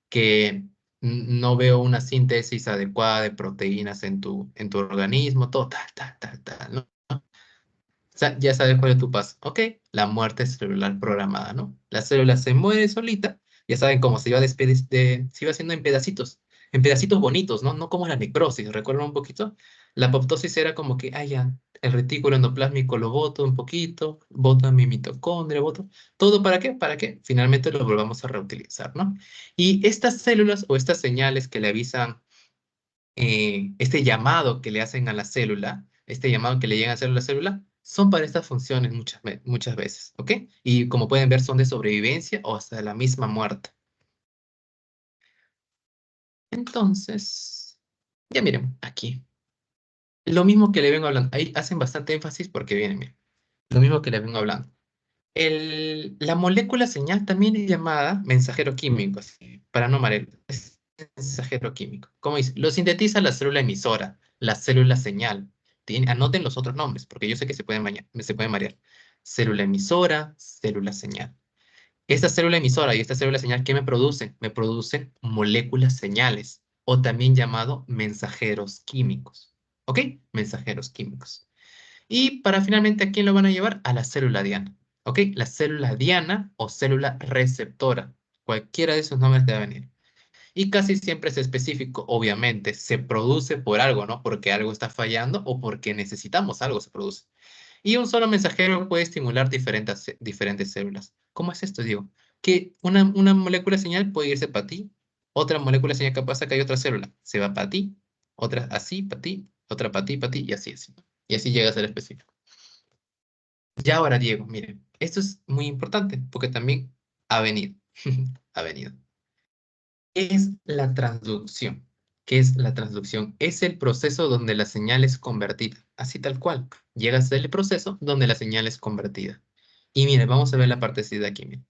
que no veo una síntesis adecuada de proteínas en tu organismo, todo tal, tal, tal, tal, ¿no? O sea, ya sabes cuál es tu paso. Ok, la muerte celular programada, ¿no? La célula se muere solita, ya saben cómo se iba, se iba haciendo en pedacitos bonitos, ¿no? No como la necrosis, ¿recuerdan un poquito? La apoptosis era como que, ah, ya, el retículo endoplásmico lo boto un poquito, boto mi mitocondria, boto. ¿Todo para qué? Para que finalmente lo volvamos a reutilizar, ¿no? Y estas células o estas señales que le avisan, este llamado que le hacen a la célula, este llamado que le llegan a hacer a la célula, son para estas funciones muchas veces, ¿ok? Y como pueden ver, son de sobrevivencia o hasta la misma muerte. Entonces, ya miren, aquí. Lo mismo que le vengo hablando. Ahí hacen bastante énfasis porque vienen, miren. Lo mismo que le vengo hablando. La molécula señal también es llamada mensajero químico, así, para no marear. Es mensajero químico. ¿Cómo dice? Lo sintetiza la célula emisora, la célula señal. Anoten los otros nombres, porque yo sé que se pueden marear. Célula emisora, célula señal. Esta célula emisora y esta célula señal, ¿qué me producen? Me producen moléculas señales, o también llamado mensajeros químicos. ¿Ok? Mensajeros químicos. Y para finalmente, ¿a quién lo van a llevar? A la célula diana. ¿Ok? La célula diana o célula receptora. Cualquiera de esos nombres debe venir. Y casi siempre es específico, obviamente. Se produce por algo, ¿no? Porque algo está fallando o porque necesitamos algo se produce. Y un solo mensajero puede estimular diferentes células. ¿Cómo es esto, Diego? Que una molécula señal puede irse para ti, otra molécula señal que pasa que hay otra célula, se va para ti, otra así para ti, otra para ti, y así, así. Y así llega a ser específico. Ya ahora, Diego, miren, esto es muy importante porque también ha venido, ha venido. ¿Qué es la transducción? ¿Qué es la transducción? Es el proceso donde la señal es convertida, así tal cual. Llega a ser el proceso donde la señal es convertida. Y mire, vamos a ver la partecita de aquí. Mire.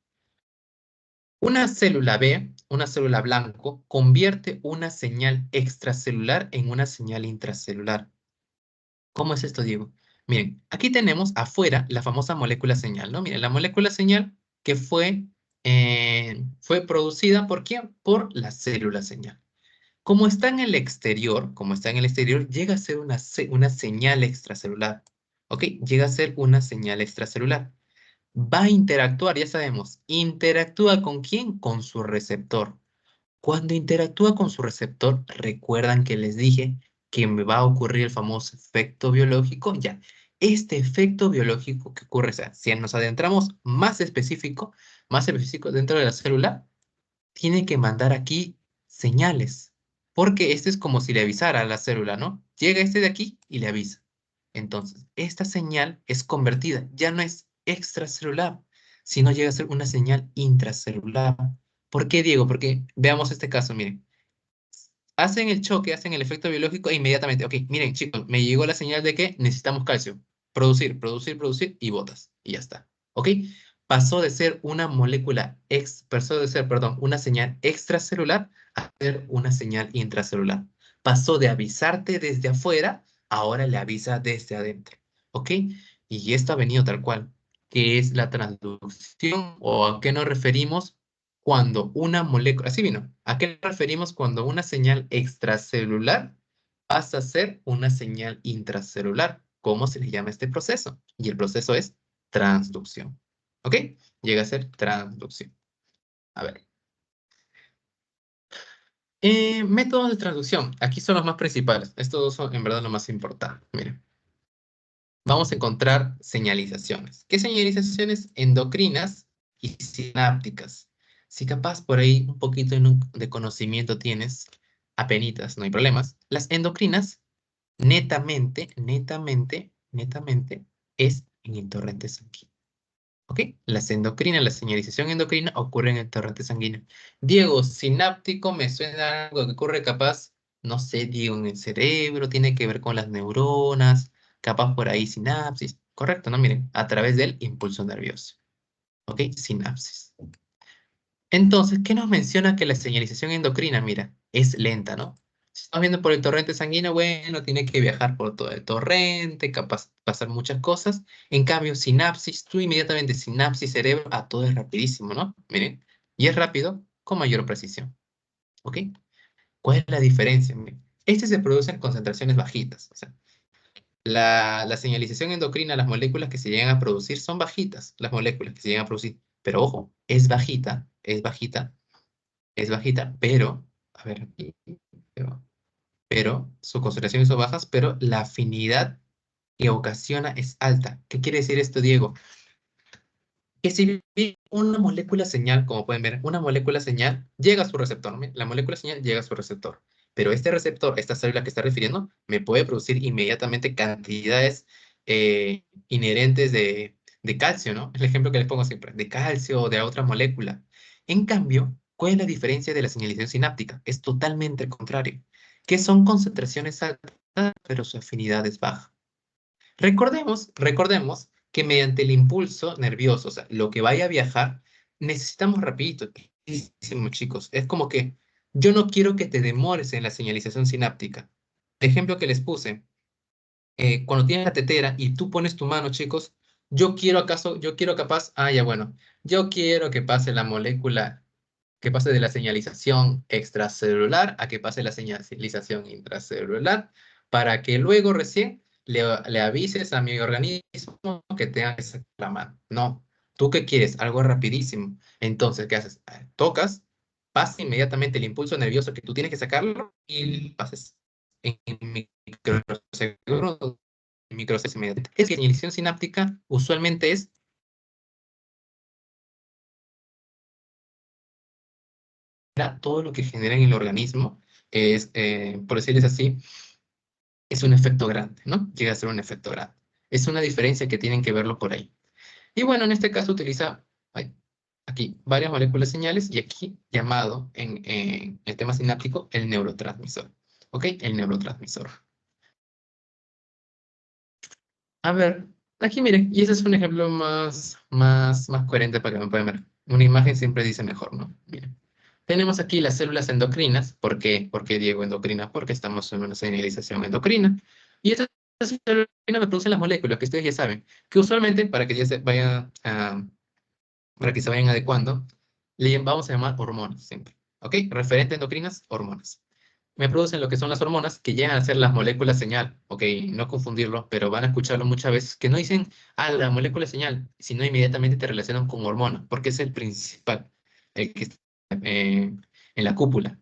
Una célula B, una célula blanco, convierte una señal extracelular en una señal intracelular. ¿Cómo es esto, Diego? Miren, aquí tenemos afuera la famosa molécula señal, ¿no? Miren, la molécula señal que fue producida ¿por quién? Por la célula señal. Como está en el exterior, llega a ser una señal extracelular. ¿Ok? Llega a ser una señal extracelular. Va a interactuar, ya sabemos. ¿Interactúa con quién? Con su receptor. Cuando interactúa con su receptor, recuerdan que les dije que me va a ocurrir el famoso efecto biológico. Ya, este efecto biológico que ocurre, o sea, si nos adentramos más específico dentro de la célula, tiene que mandar aquí señales, porque este es como si le avisara a la célula, ¿no? Llega este de aquí y le avisa. Entonces, esta señal es convertida, ya no es extracelular, sino llega a ser una señal intracelular. ¿Por qué, Diego? Porque veamos este caso, miren. Hacen el choque, hacen el efecto biológico e inmediatamente, ok, miren, chicos, me llegó la señal de que necesitamos calcio. Producir, producir, producir y botas. Y ya está. ¿Ok? Pasó de ser perdón, una señal extracelular a ser una señal intracelular. Pasó de avisarte desde afuera, ahora le avisa desde adentro. ¿Ok? Y esto ha venido tal cual. ¿Qué es la transducción o a qué nos referimos cuando una molécula, así vino, ¿a qué nos referimos cuando una señal extracelular pasa a ser una señal intracelular? ¿Cómo se le llama este proceso? Y el proceso es transducción. ¿Ok? Llega a ser transducción. A ver. Métodos de transducción. Aquí son los más principales. Estos dos son en verdad lo más importante. Miren. Vamos a encontrar señalizaciones. ¿Qué señalizaciones? Endocrinas y sinápticas. Si capaz por ahí un poquito de conocimiento tienes, apenitas, no hay problemas. Las endocrinas, netamente, es en el torrente sanguíneo. ¿Ok? Las endocrinas, la señalización endocrina ocurre en el torrente sanguíneo. Diego, sináptico, me suena algo que ocurre capaz no sé, digo, en el cerebro, tiene que ver con las neuronas, capaz por ahí sinapsis. Correcto, ¿no? Miren, a través del impulso nervioso. ¿Ok? Sinapsis. Entonces, ¿qué nos menciona que la señalización endocrina, mira, es lenta, ¿no? Si estamos viendo por el torrente sanguíneo, bueno, tiene que viajar por todo el torrente, capaz pasar muchas cosas. En cambio, sinapsis, tú inmediatamente sinapsis, cerebro, todo es rapidísimo, ¿no? Miren, y es rápido con mayor precisión, ¿ok? ¿Cuál es la diferencia? Miren, este se produce en concentraciones bajitas, o sea, la señalización endocrina, las moléculas que se llegan a producir son bajitas, las moléculas que se llegan a producir, pero ojo, es bajita, pero, a ver aquí, pero sus concentraciones son bajas, pero la afinidad que ocasiona es alta. ¿Qué quiere decir esto, Diego? Que si bien una molécula señal, como pueden ver, una molécula señal llega a su receptor, ¿no? La molécula señal llega a su receptor, pero este receptor, esta célula que está refiriendo, me puede producir inmediatamente cantidades inherentes de calcio, ¿no? El ejemplo que les pongo siempre, de calcio o de otra molécula. En cambio, ¿cuál es la diferencia de la señalización sináptica? Es totalmente el contrario, que son concentraciones altas, pero su afinidad es baja. Recordemos que mediante el impulso nervioso, o sea, lo que vaya a viajar, necesitamos rapidito, rapidísimo, chicos. Es como que yo no quiero que te demores en la señalización sináptica. El ejemplo que les puse, cuando tienes la tetera y tú pones tu mano, chicos, yo quiero capaz, ya bueno, yo quiero que pase la molécula, que pase de la señalización extracelular a que pase la señalización intracelular, para que luego recién le avises a mi organismo que tenga que sacar la mano. No, ¿tú qué quieres? Algo rapidísimo. Entonces, ¿qué haces? Tocas, pasa inmediatamente el impulso nervioso que tú tienes que sacarlo y pases en microsegundos, inmediatamente. Es que la señalización sináptica usualmente es todo lo que genera en el organismo, es, por decirles así, es un efecto grande, ¿no? Llega a ser un efecto grande. Es una diferencia que tienen que verlo por ahí. Y bueno, en este caso utiliza aquí varias moléculas señales y aquí llamado en el tema sináptico el neurotransmisor. ¿Ok? El neurotransmisor. A ver, aquí miren, y ese es un ejemplo más coherente para que me puedan ver. Una imagen siempre dice mejor, ¿no? Miren. Tenemos aquí las células endocrinas. ¿Por qué Diego endocrina? Porque estamos en una señalización endocrina. Y estas células endocrinas me producen las moléculas que ustedes ya saben, que usualmente, para que se vayan adecuando, le vamos a llamar hormonas siempre. ¿Ok? Referente a endocrinas, hormonas. Me producen lo que son las hormonas, que llegan a ser las moléculas señal. Ok, no confundirlo, pero van a escucharlo muchas veces, que no dicen, la molécula señal, sino inmediatamente te relacionan con hormona, porque es el principal, el que está en la cúpula.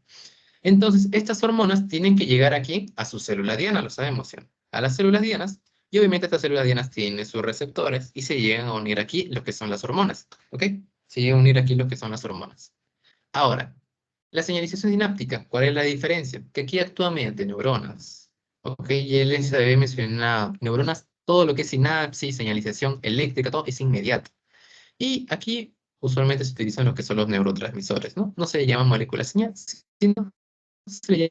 Entonces, estas hormonas tienen que llegar aquí a su célula diana, lo sabemos, ¿sí? A las células dianas, y obviamente estas células dianas tienen sus receptores y se llegan a unir aquí lo que son las hormonas, ¿ok? Se llegan a unir aquí lo que son las hormonas. Ahora, la señalización sináptica, ¿cuál es la diferencia? Que aquí actúa mediante neuronas, ¿ok? Y él les había mencionado, neuronas, todo lo que es sinapsis, señalización eléctrica, todo es inmediato. Y aquí usualmente se utilizan lo que son los neurotransmisores, ¿no? No se llaman moléculas señal, sino se llaman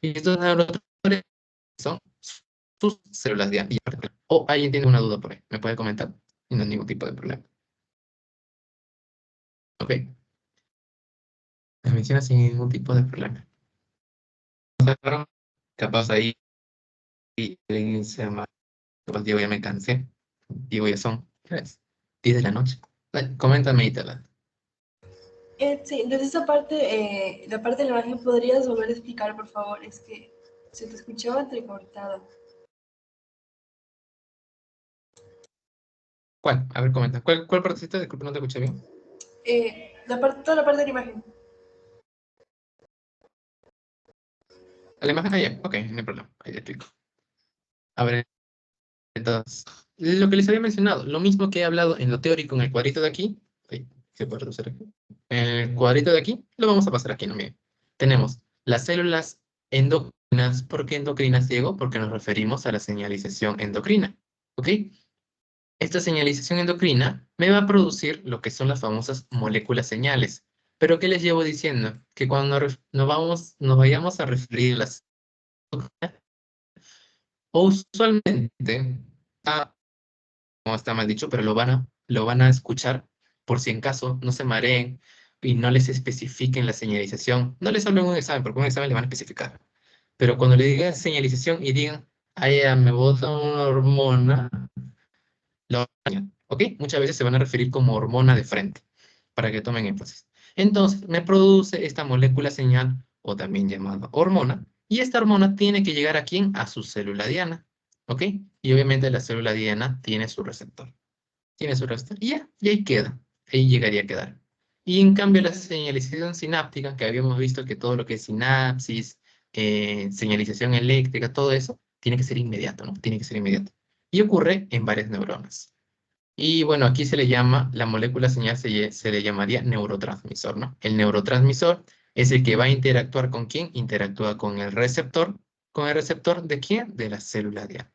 y estos neurotransmisores son sus células de anillo. O alguien tiene una duda por ahí, me puede comentar. Y no hay ningún tipo de problema. Ok, me menciona sin ningún tipo de problema. Claro, capaz ahí alguien se llama, capaz Diego ya me cansé. Digo, ya son, ¿qué es? 10 de la noche. Coméntame, Itala. Sí, entonces esa parte, la parte de la imagen, ¿podrías volver a explicar, por favor? Es que se te escuchaba entrecortada. ¿Cuál? A ver, comenta. ¿Cuál partecita? Disculpe, no te escuché bien. Toda la parte de la imagen. ¿A la imagen allá? Ok, no hay problema. Ahí te explico. A ver, entonces, lo que les había mencionado, lo mismo que he hablado en lo teórico en el cuadrito de aquí. Ahí, ¿se puede reducir aquí? En el cuadrito de aquí, lo vamos a pasar aquí, ¿no? Miren. Tenemos las células endocrinas. ¿Por qué endocrinas, Diego? Porque nos referimos a la señalización endocrina. ¿Ok? Esta señalización endocrina me va a producir lo que son las famosas moléculas señales. Pero ¿qué les llevo diciendo? Que cuando nos vayamos a referir a las usualmente, no está mal dicho, pero lo van a escuchar por si en caso no se mareen y no les especifiquen la señalización. No les hablo en un examen, porque en un examen le van a especificar. Pero cuando le digan señalización y digan, ay, ya me bota una hormona, lo ¿ok? Muchas veces se van a referir como hormona de frente, para que tomen énfasis. Entonces, me produce esta molécula señal, o también llamada hormona, y esta hormona tiene que llegar ¿a quién? A su célula diana, ¿ok? Y obviamente la célula diana tiene su receptor. Tiene su receptor, y ya, y ahí queda. Ahí llegaría a quedar. Y en cambio, la señalización sináptica, que habíamos visto que todo lo que es sinapsis, señalización eléctrica, todo eso, tiene que ser inmediato, ¿no? Tiene que ser inmediato. Y ocurre en varias neuronas. Y bueno, aquí se le llama, la molécula señal se le llamaría neurotransmisor, ¿no? El neurotransmisor es el que va a interactuar ¿con quién? Interactúa con el receptor. ¿Con el receptor de quién? De la célula diana.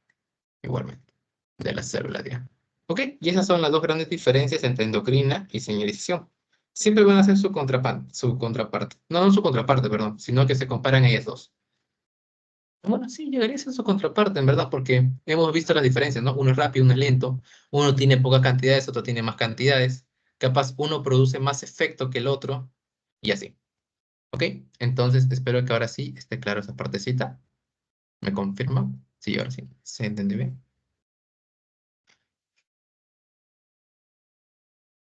Igualmente, de la célula diana. ¿Ok? Y esas son las dos grandes diferencias entre endocrina y señalización. Siempre van a ser su contraparte. No, no su contraparte, perdón, sino que se comparan ellas dos. Bueno, sí, llegaría a ser su contraparte, en verdad, porque hemos visto las diferencias, ¿no? Uno es rápido, uno es lento, uno tiene pocas cantidades, otro tiene más cantidades. Capaz uno produce más efecto que el otro, y así. ¿Ok? Entonces, espero que ahora sí esté claro esa partecita. ¿Me confirma? Sí, ahora sí. ¿Se entendió bien?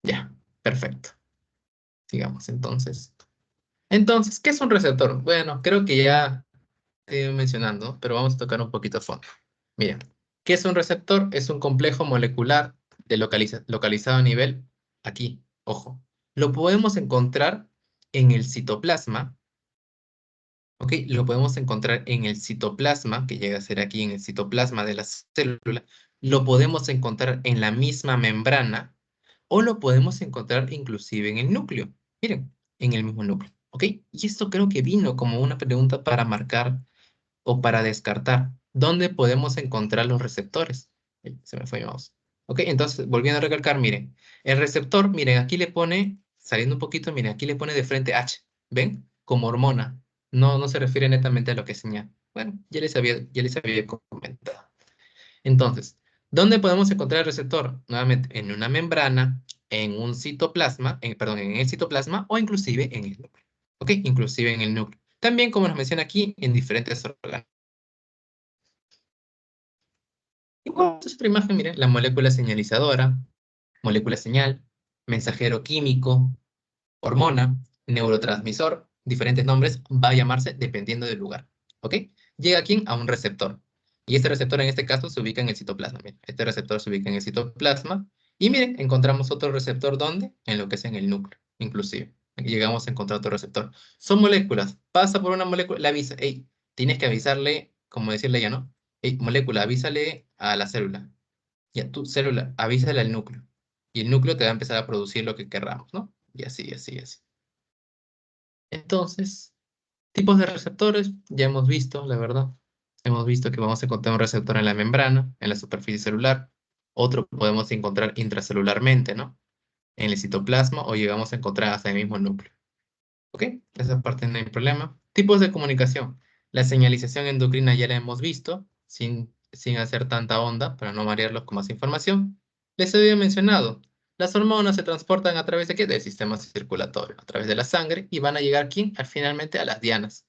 Ya, perfecto. Sigamos entonces. Entonces, ¿qué es un receptor? Bueno, creo que ya he ido mencionando, pero vamos a tocar un poquito a fondo. Miren, ¿qué es un receptor? Es un complejo molecular localizado a nivel aquí, ojo. Lo podemos encontrar en el citoplasma, ¿ok? Lo podemos encontrar en el citoplasma, que llega a ser aquí en el citoplasma de la célula. Lo podemos encontrar en la misma membrana o lo podemos encontrar inclusive en el núcleo. Miren, en el mismo núcleo, ¿ok? Y esto creo que vino como una pregunta para marcar o para descartar. ¿Dónde podemos encontrar los receptores? Se me fue mi mouse. ¿Ok? Entonces, volviendo a recalcar, miren, el receptor, miren, aquí le pone, saliendo un poquito, miren, aquí le pone de frente H, ¿ven? Como hormona. No, no se refiere netamente a lo que es señal. Bueno, ya les había comentado. Entonces, ¿dónde podemos encontrar el receptor? Nuevamente, en una membrana, en un citoplasma, perdón, en el citoplasma o inclusive en el núcleo. ¿Ok? Inclusive en el núcleo. También, como nos menciona aquí, en diferentes órganos. Igual, esta es otra imagen, miren, la molécula señalizadora, molécula señal, mensajero químico, hormona, neurotransmisor, diferentes nombres, va a llamarse dependiendo del lugar. ¿Ok? Llega aquí a un receptor. Y este receptor en este caso se ubica en el citoplasma. Miren, este receptor se ubica en el citoplasma. Y miren, encontramos otro receptor, ¿dónde? En lo que es en el núcleo, inclusive. Llegamos a encontrar otro receptor. Son moléculas. Pasa por una molécula, le avisa. Hey, tienes que avisarle, como decirle ya, ¿no? Hey, molécula, avísale a la célula. Y a tu célula, avísale al núcleo. Y el núcleo te va a empezar a producir lo que querramos, ¿no? Y así, así, así. Entonces, tipos de receptores, ya hemos visto, la verdad. Hemos visto que vamos a encontrar un receptor en la membrana, en la superficie celular. Otro podemos encontrar intracelularmente, ¿no? En el citoplasma o llegamos a encontrar hasta el mismo núcleo. ¿Ok? Esa parte no hay problema. Tipos de comunicación. La señalización endocrina ya la hemos visto, sin hacer tanta onda, para no marearlos con más información. Les había mencionado, las hormonas se transportan a través de ¿qué? Del sistema circulatorio, a través de la sangre, y van a llegar ¿quién? Finalmente a las dianas.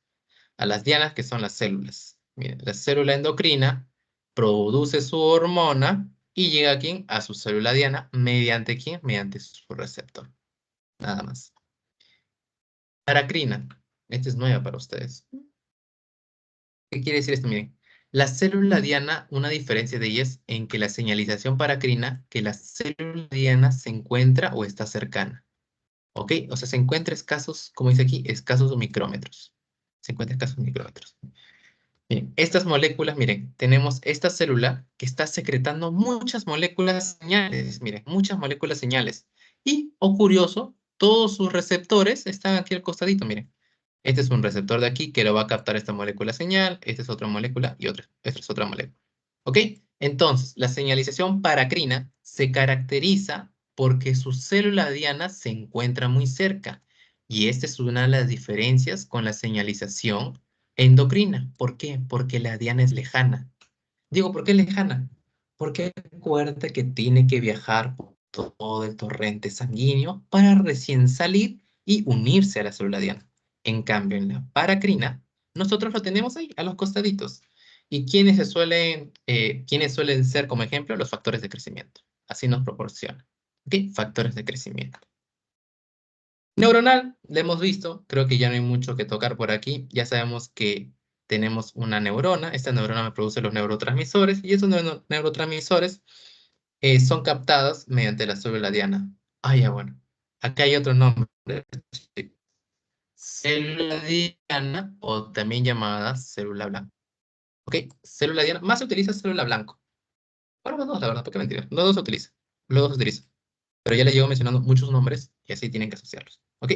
A las dianas que son las células. Miren, la célula endocrina produce su hormona y llega ¿a quién? A su célula diana, ¿mediante quién? Mediante su receptor. Nada más. Paracrina. Esta es nueva para ustedes. ¿Qué quiere decir esto? Miren, la célula diana, una diferencia de ella es en que la señalización paracrina, que la célula diana se encuentra o está cercana. ¿Ok? O sea, se encuentra escasos, como dice aquí, escasos micrómetros. Se encuentra escasos micrómetros. Miren, estas moléculas, miren, tenemos esta célula que está secretando muchas moléculas señales. Miren, muchas moléculas señales. Y, o curioso, todos sus receptores están aquí al costadito, miren. Este es un receptor de aquí que lo va a captar esta molécula señal, esta es otra molécula y esta es otra molécula. ¿Ok? Entonces, la señalización paracrina se caracteriza porque su célula diana se encuentra muy cerca, Y esta es una de las diferencias con la señalización endocrina. ¿Por qué? Porque la diana es lejana. Digo, ¿por qué lejana? Porque recuerda que tiene que viajar por todo el torrente sanguíneo para recién salir y unirse a la célula diana. En cambio, en la paracrina, nosotros lo tenemos ahí, a los costaditos. ¿Y quiénes suelen ser, como ejemplo, los factores de crecimiento? Así nos proporciona. ¿Ok? Factores de crecimiento. Neuronal, lo hemos visto, creo que ya no hay mucho que tocar por aquí. Ya sabemos que tenemos una neurona, esta neurona me produce los neurotransmisores y esos neurotransmisores son captados mediante la célula diana. Ah, ya bueno, acá hay otro nombre. Célula diana o también llamada célula blanca. Ok, célula diana, más se utiliza célula blanco. Bueno, los dos, la verdad, ¿por qué mentir? Los dos se utilizan, los dos se utilizan. Pero ya les llevo mencionando muchos nombres y así tienen que asociarlos. ¿Ok?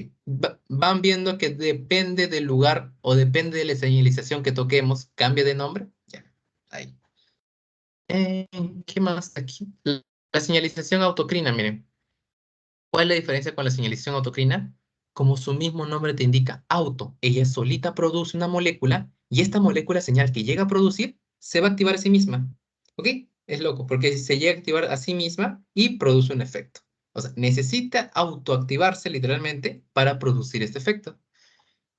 Van viendo que depende del lugar o depende de la señalización que toquemos, cambia de nombre. Ya, ahí. ¿Qué más aquí? La señalización autocrina, miren. ¿Cuál es la diferencia con la señalización autocrina? Como su mismo nombre te indica, auto, ella solita produce una molécula y esta molécula señal que llega a producir se va a activar a sí misma. ¿Ok? Es loco, porque se llega a activar a sí misma y produce un efecto. O sea, necesita autoactivarse literalmente para producir este efecto.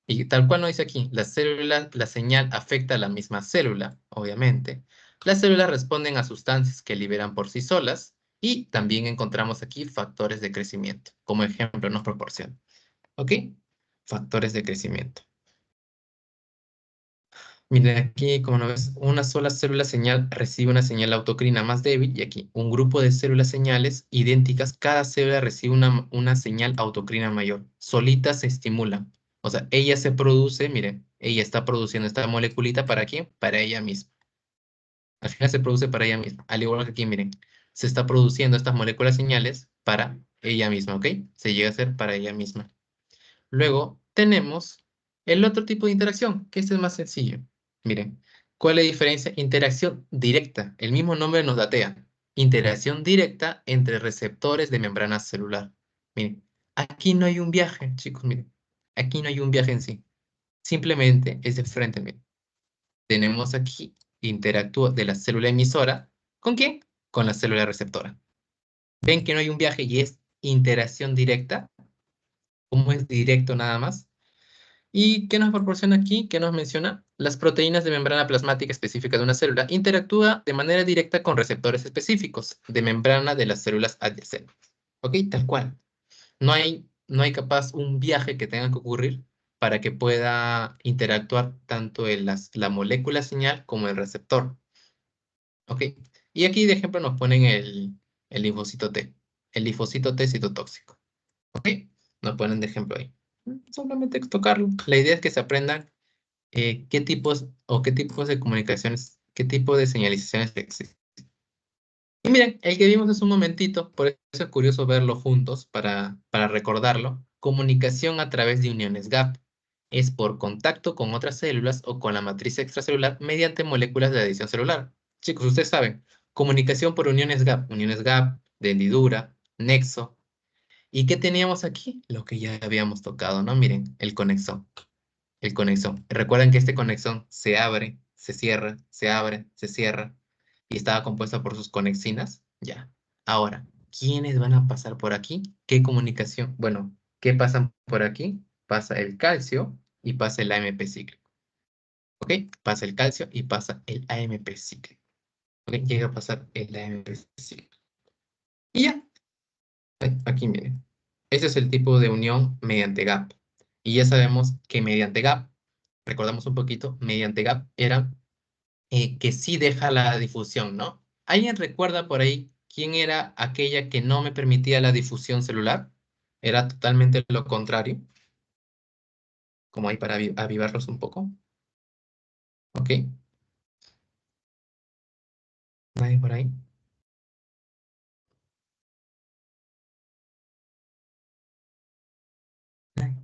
Y tal cual nos dice aquí, la señal afecta a la misma célula, obviamente. Las células responden a sustancias que liberan por sí solas y también encontramos aquí factores de crecimiento. Como ejemplo nos proporciona. ¿Ok? Factores de crecimiento. Miren aquí, como no ves, una sola célula señal recibe una señal autocrina más débil y aquí un grupo de células señales idénticas, cada célula recibe una señal autocrina mayor. Solitas se estimulan. O sea, ella se produce, miren, ella está produciendo esta moleculita ¿para quién? Para ella misma. Al final se produce para ella misma. Al igual que aquí, miren, se está produciendo estas moléculas señales para ella misma, ¿ok? Se llega a hacer para ella misma. Luego tenemos el otro tipo de interacción, que este es más sencillo. Miren, ¿cuál es la diferencia? Interacción directa. El mismo nombre nos datea. Interacción directa entre receptores de membrana celular. Miren, aquí no hay un viaje, chicos, miren. Aquí no hay un viaje en sí. Simplemente es de frente, miren. Tenemos aquí interactúa de la célula emisora. ¿Con quién? Con la célula receptora. ¿Ven que no hay un viaje y es interacción directa? ¿Cómo es directo nada más? ¿Y qué nos proporciona aquí? ¿Qué nos menciona? Las proteínas de membrana plasmática específica de una célula interactúa de manera directa con receptores específicos de membrana de las células adyacentes. ¿Ok? Tal cual. No hay capaz un viaje que tenga que ocurrir para que pueda interactuar tanto la molécula señal como el receptor. ¿Ok? Y aquí de ejemplo nos ponen el linfocito T. El linfocito T citotóxico. ¿Ok? Nos ponen de ejemplo ahí. Solamente tocarlo. La idea es que se aprendan qué tipos de comunicaciones, qué tipo de señalizaciones existen. Y miren, el que vimos hace un momentito, por eso es curioso verlo juntos para recordarlo. Comunicación a través de uniones gap. Es por contacto con otras células o con la matriz extracelular mediante moléculas de adición celular. Chicos, ustedes saben, comunicación por uniones gap, de hendidura, nexo. ¿Y qué teníamos aquí? Lo que ya habíamos tocado, ¿no? Miren, el conexón. El conexón. Recuerden que este conexón se abre, se cierra, se abre, se cierra y estaba compuesta por sus conexinas. Ya. Ahora, ¿quiénes van a pasar por aquí? ¿Qué comunicación? Bueno, ¿qué pasan por aquí? Pasa el calcio y pasa el AMP cíclico. ¿Ok? Pasa el calcio y pasa el AMP cíclico. ¿Ok? Llega a pasar el AMP cíclico. Y ya. Aquí miren. Ese es el tipo de unión mediante gap. Y ya sabemos que mediante gap, recordamos un poquito, mediante gap era que sí deja la difusión, ¿no? ¿Alguien recuerda por ahí quién era aquella que no me permitía la difusión celular? Era totalmente lo contrario, como ahí para avivarlos un poco. ¿Ok? ¿Nadie por ahí? Nadie.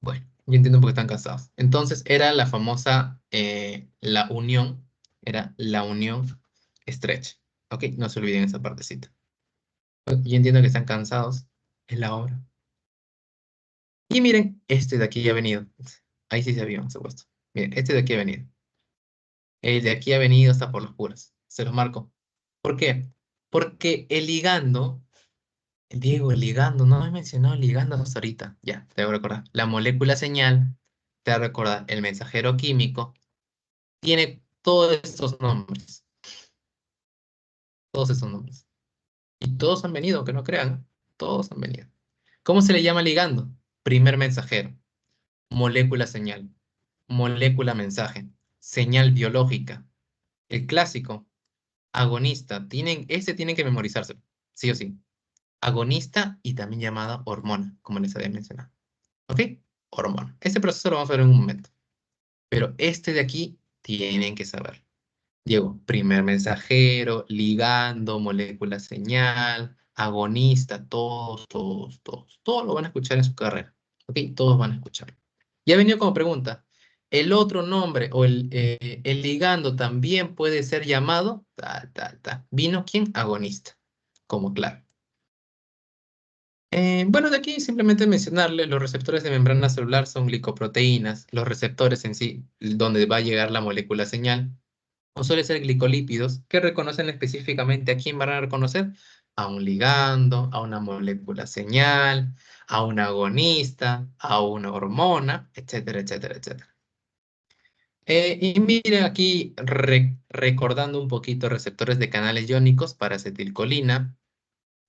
Bueno, yo entiendo por qué están cansados. Entonces era la famosa, era la unión estrecha. ¿Ok? No se olviden esa partecita. Yo entiendo que están cansados. Es la hora. Y miren, este de aquí ha venido. Ahí sí se vio, por supuesto. Miren, este de aquí ha venido. El de aquí ha venido hasta por los puras. Se los marco. ¿Por qué? Porque el ligando, Diego, el ligando, no he mencionado el ligando hasta ahorita. Ya, te voy a recordar. La molécula señal, te voy a recordar el mensajero químico, tiene todos estos nombres. Todos estos nombres. Y todos han venido, aunque no crean. Todos han venido. ¿Cómo se le llama ligando? Primer mensajero. Molécula señal. Molécula mensaje. Señal biológica. El clásico. Agonista. Tienen que memorizárselo. Sí o sí. Agonista y también llamada hormona, como les había mencionado. ¿Ok? Hormona. Este proceso lo vamos a ver en un momento. Pero este de aquí tienen que saber. Diego, primer mensajero, ligando, molécula señal, agonista, todos lo van a escuchar en su carrera. ¿Ok? Todos van a escucharlo. Ya ha venido como pregunta. El otro nombre o el ligando también puede ser llamado, ¿Vino quién? Agonista, como claro. Bueno, de aquí simplemente mencionarle, los receptores de membrana celular son glicoproteínas, los receptores en sí, donde va a llegar la molécula señal, o suele ser glicolípidos, que reconocen específicamente a quién van a reconocer, a un ligando, a una molécula señal, a un agonista, a una hormona, etcétera, etcétera, etcétera. Y miren aquí, recordando un poquito receptores de canales iónicos para acetilcolina,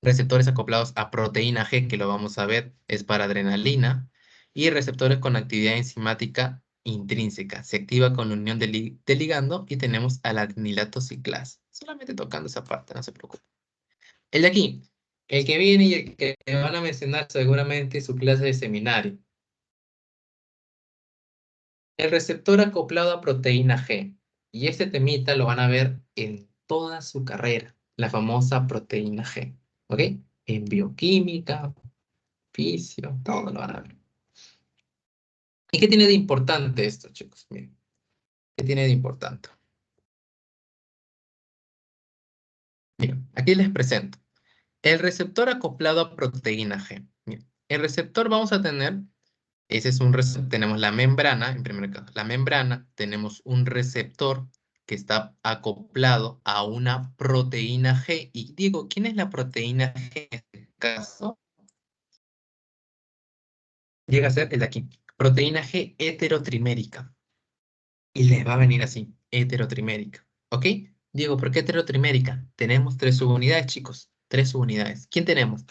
receptores acoplados a proteína G, que lo vamos a ver, es para adrenalina, y receptores con actividad enzimática intrínseca. Se activa con la unión de ligando y tenemos a la adenilato ciclasa. Solamente tocando esa parte, no se preocupen. El de aquí, el que viene y el que van a mencionar seguramente en su clase de seminario. El receptor acoplado a proteína G. Y este temita lo van a ver en toda su carrera, la famosa proteína G. ¿Ok? En bioquímica, fisio, todo lo van a ver. ¿Y qué tiene de importante esto, chicos? Miren, ¿qué tiene de importante? Miren, aquí les presento. El receptor acoplado a proteína G. Miren, el receptor vamos a tener, ese es un receptor, tenemos la membrana, en primer caso, la membrana, tenemos un receptor que está acoplado a una proteína G. Y digo, ¿quién es la proteína G en este caso? Llega a ser el de aquí. Proteína G heterotrimérica. Y les va a venir así, heterotrimérica. ¿Ok? Diego, ¿por qué heterotrimérica? Tenemos tres subunidades, chicos. Tres subunidades. ¿Quién tenemos?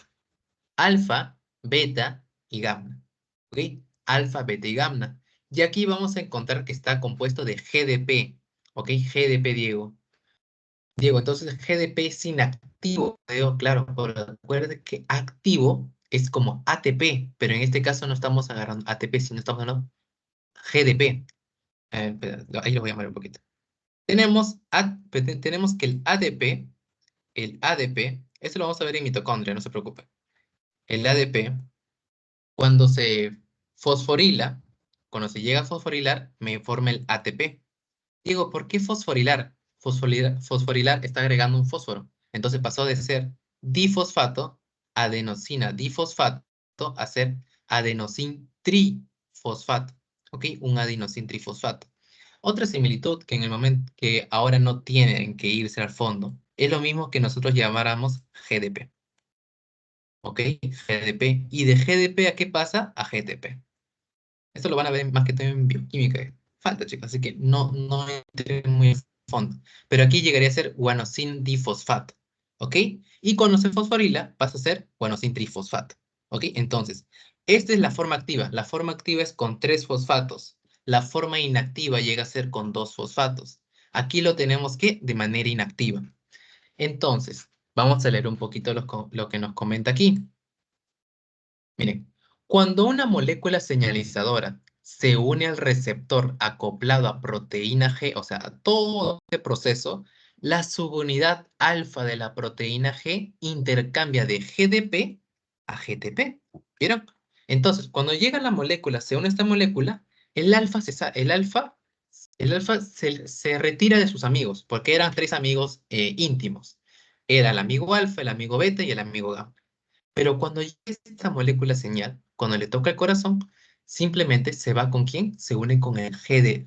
Alfa, beta y gamma. ¿Ok? Alfa, beta y gamma. Y aquí vamos a encontrar que está compuesto de GDP. ¿Ok? GDP, Diego. Diego, entonces GDP es inactivo. Diego, claro, pero recuerde que activo es como ATP, pero en este caso no estamos agarrando ATP, sino estamos agarrando GDP. Espera, ahí lo voy a llamar un poquito. Tenemos que el ADP, esto lo vamos a ver en mitocondria, no se preocupe. El ADP, cuando se fosforila, cuando se llega a fosforilar, me forma el ATP. Digo, ¿por qué fosforilar? Fosforilar está agregando un fósforo. Entonces pasó de ser difosfato, adenosina difosfato, a ser adenosin trifosfato. ¿Ok? Un adenosin trifosfato. Otra similitud que en el momento que ahora no tienen que irse al fondo, es lo mismo que nosotros llamáramos GDP. ¿Ok? GDP. ¿Y de GDP a qué pasa? A GTP. Esto lo van a ver más que todo en bioquímica. Falta, chicos, así que no entren muy a fondo. Pero aquí llegaría a ser guanosin difosfato. ¿Ok? Y cuando se fosforila, pasa a ser guanosin trifosfato. ¿Ok? Entonces, esta es la forma activa. La forma activa es con 3 fosfatos. La forma inactiva llega a ser con 2 fosfatos. Aquí lo tenemos que de manera inactiva. Entonces, vamos a leer un poquito lo que nos comenta aquí. Miren, cuando una molécula señalizadora se une al receptor acoplado a proteína G, o sea, a todo este proceso, la subunidad alfa de la proteína G intercambia de GDP a GTP. ¿Vieron? Entonces, cuando llega la molécula, se une a esta molécula, el alfa se retira de sus amigos, porque eran 3 amigos íntimos. Era el amigo alfa, el amigo beta y el amigo gamma. Pero cuando llega esta molécula señal, cuando le toca el corazón, simplemente se va con ¿quién? Se une con el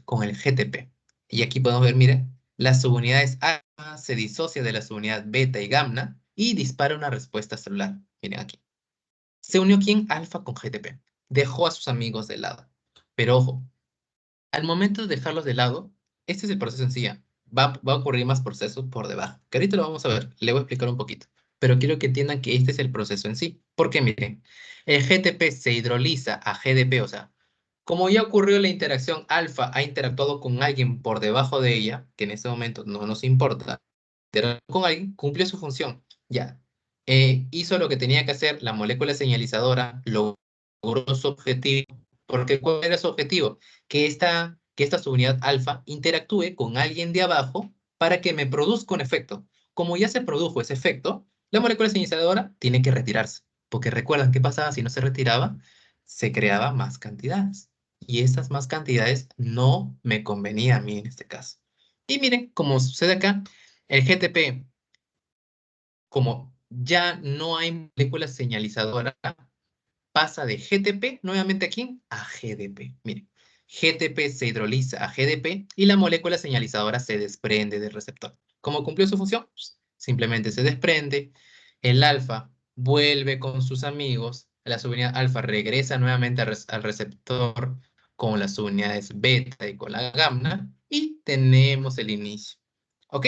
con el GTP. Y aquí podemos ver, miren, las subunidades alfa se disocia de la subunidad beta y gamma y dispara una respuesta celular. Miren aquí. ¿Se unió quién? Alfa con GTP. Dejó a sus amigos de lado. Pero ojo, al momento de dejarlos de lado, este es el proceso en sí. Va a ocurrir más procesos por debajo. Que ahorita lo vamos a ver. Le voy a explicar un poquito. Pero quiero que entiendan que este es el proceso en sí. Porque miren, el GTP se hidroliza a GDP, o sea, como ya ocurrió la interacción alfa, ha interactuado con alguien por debajo de ella, que en ese momento no nos importa, interactuó con alguien, cumplió su función. Ya. Hizo lo que tenía que hacer la molécula señalizadora, logró su objetivo. Porque ¿cuál era su objetivo? Que esta subunidad alfa interactúe con alguien de abajo para que me produzca un efecto. Como ya se produjo ese efecto, la molécula señalizadora tiene que retirarse. Porque recuerdan qué pasaba si no se retiraba, se creaba más cantidades. Y esas más cantidades no me convenía a mí en este caso. Y miren, como sucede acá, el GTP, como ya no hay molécula señalizadora, pasa de GTP nuevamente aquí a GDP. Miren, GTP se hidroliza a GDP y la molécula señalizadora se desprende del receptor. ¿Cómo cumplió su función? Simplemente se desprende, el alfa vuelve con sus amigos, la subunidad alfa regresa nuevamente al receptor con las subunidades beta y con la gamma y tenemos el inicio. ¿Ok?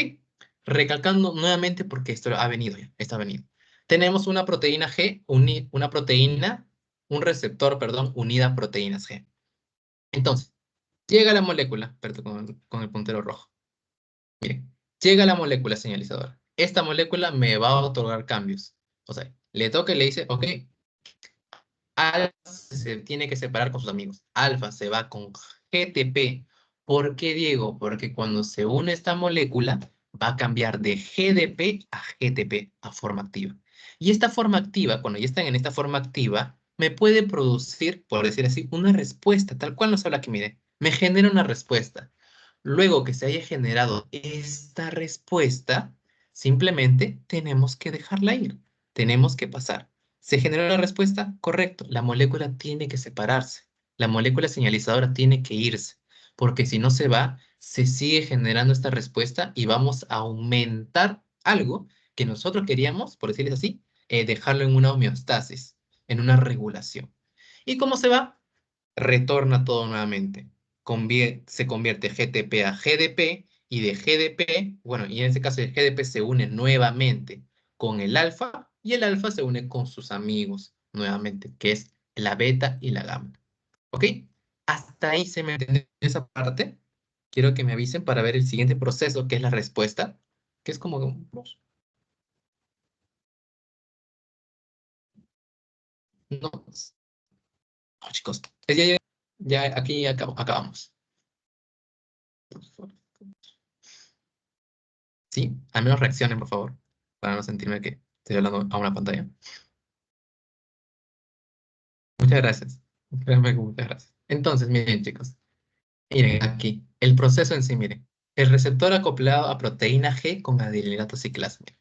Recalcando nuevamente porque esto ha venido ya, esto ha venido. Tenemos una proteína G, una proteína, un receptor, perdón, unida a proteínas G. Entonces, llega la molécula, perdón, con el puntero rojo. Miren, llega la molécula señalizadora. Esta molécula me va a otorgar cambios. O sea, le toca y le dice, ok, alfa se tiene que separar con sus amigos. Alfa se va con GTP. ¿Por qué, Diego? Porque cuando se une esta molécula, va a cambiar de GDP a GTP, a forma activa. Y esta forma activa, cuando ya están en esta forma activa, me puede producir, por decir así, una respuesta, tal cual nos habla aquí, mire, me genera una respuesta. Luego que se haya generado esta respuesta, simplemente tenemos que dejarla ir, tenemos que pasar. ¿Se generó la respuesta? Correcto. La molécula tiene que separarse. La molécula señalizadora tiene que irse. Porque si no se va, se sigue generando esta respuesta y vamos a aumentar algo que nosotros queríamos, por decirles así, dejarlo en una homeostasis, en una regulación. ¿Y cómo se va? Retorna todo nuevamente. Se convierte GTP a GDP y de GDP, bueno, y en este caso el GDP se une nuevamente con el alfa y el alfa se une con sus amigos nuevamente, que es la beta y la gamma. ¿Ok? Hasta ahí se me entendió esa parte. Quiero que me avisen para ver el siguiente proceso, que es la respuesta, que es como un plus. No, no, chicos, ya aquí acabamos. Sí, al menos reaccionen, por favor, para no sentirme que estoy hablando a una pantalla. Muchas gracias. Créanme que muchas gracias. Entonces, miren, chicos. Miren aquí. El proceso en sí, miren. El receptor acoplado a proteína G con adenilato:ciclasa ciclasa.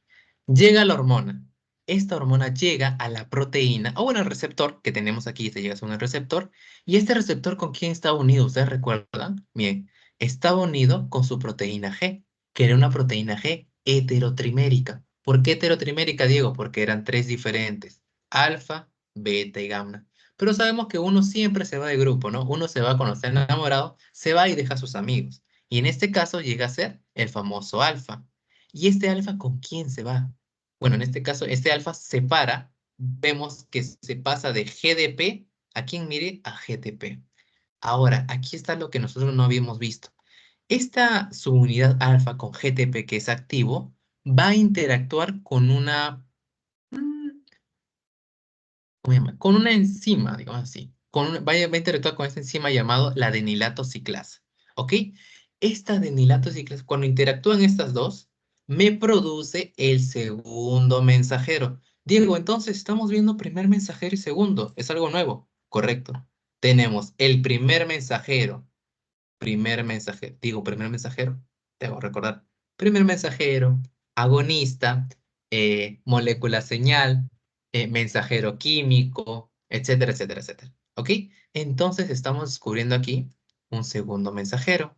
Llega la hormona. Esta hormona llega a la proteína, o bueno, el receptor que tenemos aquí, este llega a ser un receptor. ¿Y este receptor con quién está unido? ¿Ustedes recuerdan? Bien, estaba unido con su proteína G, que era una proteína G heterotrimérica. ¿Por qué heterotrimérica, Diego? Porque eran tres diferentes: alfa, beta y gamma. Pero sabemos que uno siempre se va de grupo, ¿no? Uno se va cuando está enamorado, se va y deja a sus amigos. Y en este caso llega a ser el famoso alfa. ¿Y este alfa con quién se va? Bueno, en este caso, este alfa separa, vemos que se pasa de GDP, a quien mire, a GTP. Ahora, aquí está lo que nosotros no habíamos visto. Esta subunidad alfa con GTP que es activo, va a interactuar con una, ¿cómo se llama? Con una enzima, digamos así. Va a interactuar con esta enzima llamado la adenilato ciclasa. ¿Ok? Esta adenilato ciclasa, cuando interactúan estas dos, me produce el segundo mensajero. Diego, entonces estamos viendo primer mensajero y segundo. Es algo nuevo. Correcto. Tenemos el primer mensajero, debo recordar. Primer mensajero, agonista, molécula señal, mensajero químico, etcétera, etcétera, etcétera. ¿Ok? Entonces estamos descubriendo aquí un segundo mensajero.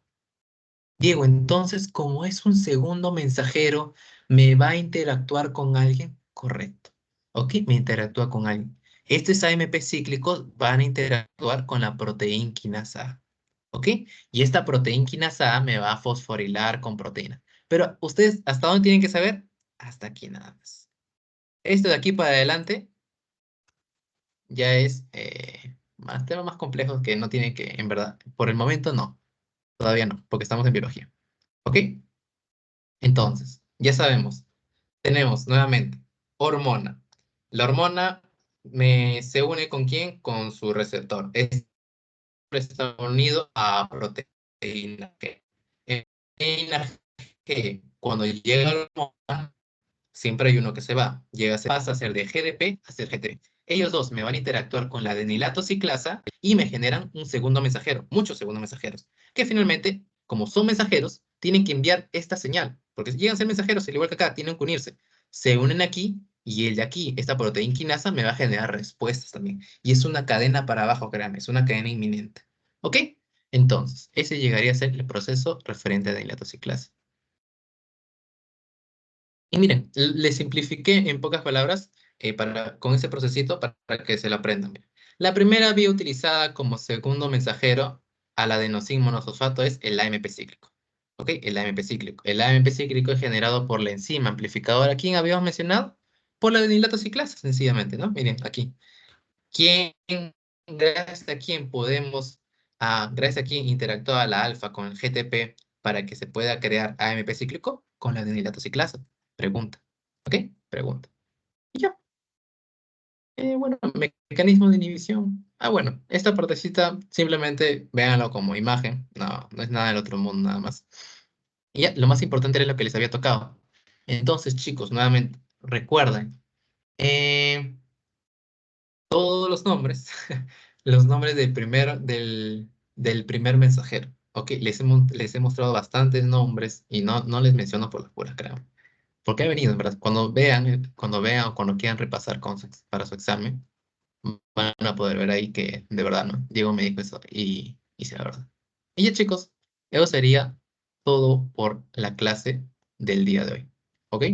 Diego, entonces, como es un segundo mensajero, ¿me va a interactuar con alguien? Correcto. ¿Ok? Me interactúa con alguien. Estos AMP cíclicos van a interactuar con la proteína quinasa A. ¿Ok? Y esta proteína quinasa A me va a fosforilar con proteína. Pero ustedes, ¿hasta dónde tienen que saber? Hasta aquí nada más. Esto de aquí para adelante ya es más temas más complejos que no tienen que, en verdad, por el momento no, todavía no, porque estamos en biología. ¿Ok? Entonces, ya sabemos, tenemos nuevamente hormona. La hormona se une con quién? Con su receptor. Está unido a proteína G. Proteína G, cuando llega la hormona, siempre hay uno que se va. Pasa a ser de GDP a ser GT. Ellos dos me van a interactuar con la adenilato ciclasa y me generan un segundo mensajero, muchos segundos mensajeros, que finalmente, como son mensajeros, tienen que enviar esta señal, porque si llegan a ser mensajeros, al igual que acá, tienen que unirse. Se unen aquí y el de aquí, esta proteína quinasa, me va a generar respuestas también. Y es una cadena para abajo, créanme, es una cadena inminente. ¿Ok? Entonces, ese llegaría a ser el proceso referente a adenilato ciclasa. Y miren, le simplifiqué en pocas palabras con ese procesito para que se lo aprendan. Miren. La primera vía utilizada como segundo mensajero al adenosín monofosfato es el AMP cíclico. ¿Ok? El AMP cíclico. El AMP cíclico es generado por la enzima amplificadora. ¿Quién habíamos mencionado? Por la adenilato ciclasa, sencillamente, ¿no? Miren, aquí. ¿Quién, gracias a quién podemos, gracias a quién interactúa la alfa con el GTP para que se pueda crear AMP cíclico? Con la adenilato ciclasa. Pregunta. ¿Ok? Pregunta. Y ya. Bueno, mecanismo de inhibición. Bueno, esta partecita simplemente véanlo como imagen. No, no es nada del otro mundo, nada más. Y ya, lo más importante era lo que les había tocado. Entonces, chicos, nuevamente, recuerden, todos los nombres, los nombres del primer mensajero. Ok, les he mostrado bastantes nombres y no les menciono por las puras, creo. Porque he venido, en verdad. Cuando vean o cuando quieran repasar para su examen, van a poder ver ahí que de verdad, ¿no? Diego me dijo eso y sí, la verdad. Y ya, chicos, eso sería todo por la clase del día de hoy. ¿Ok?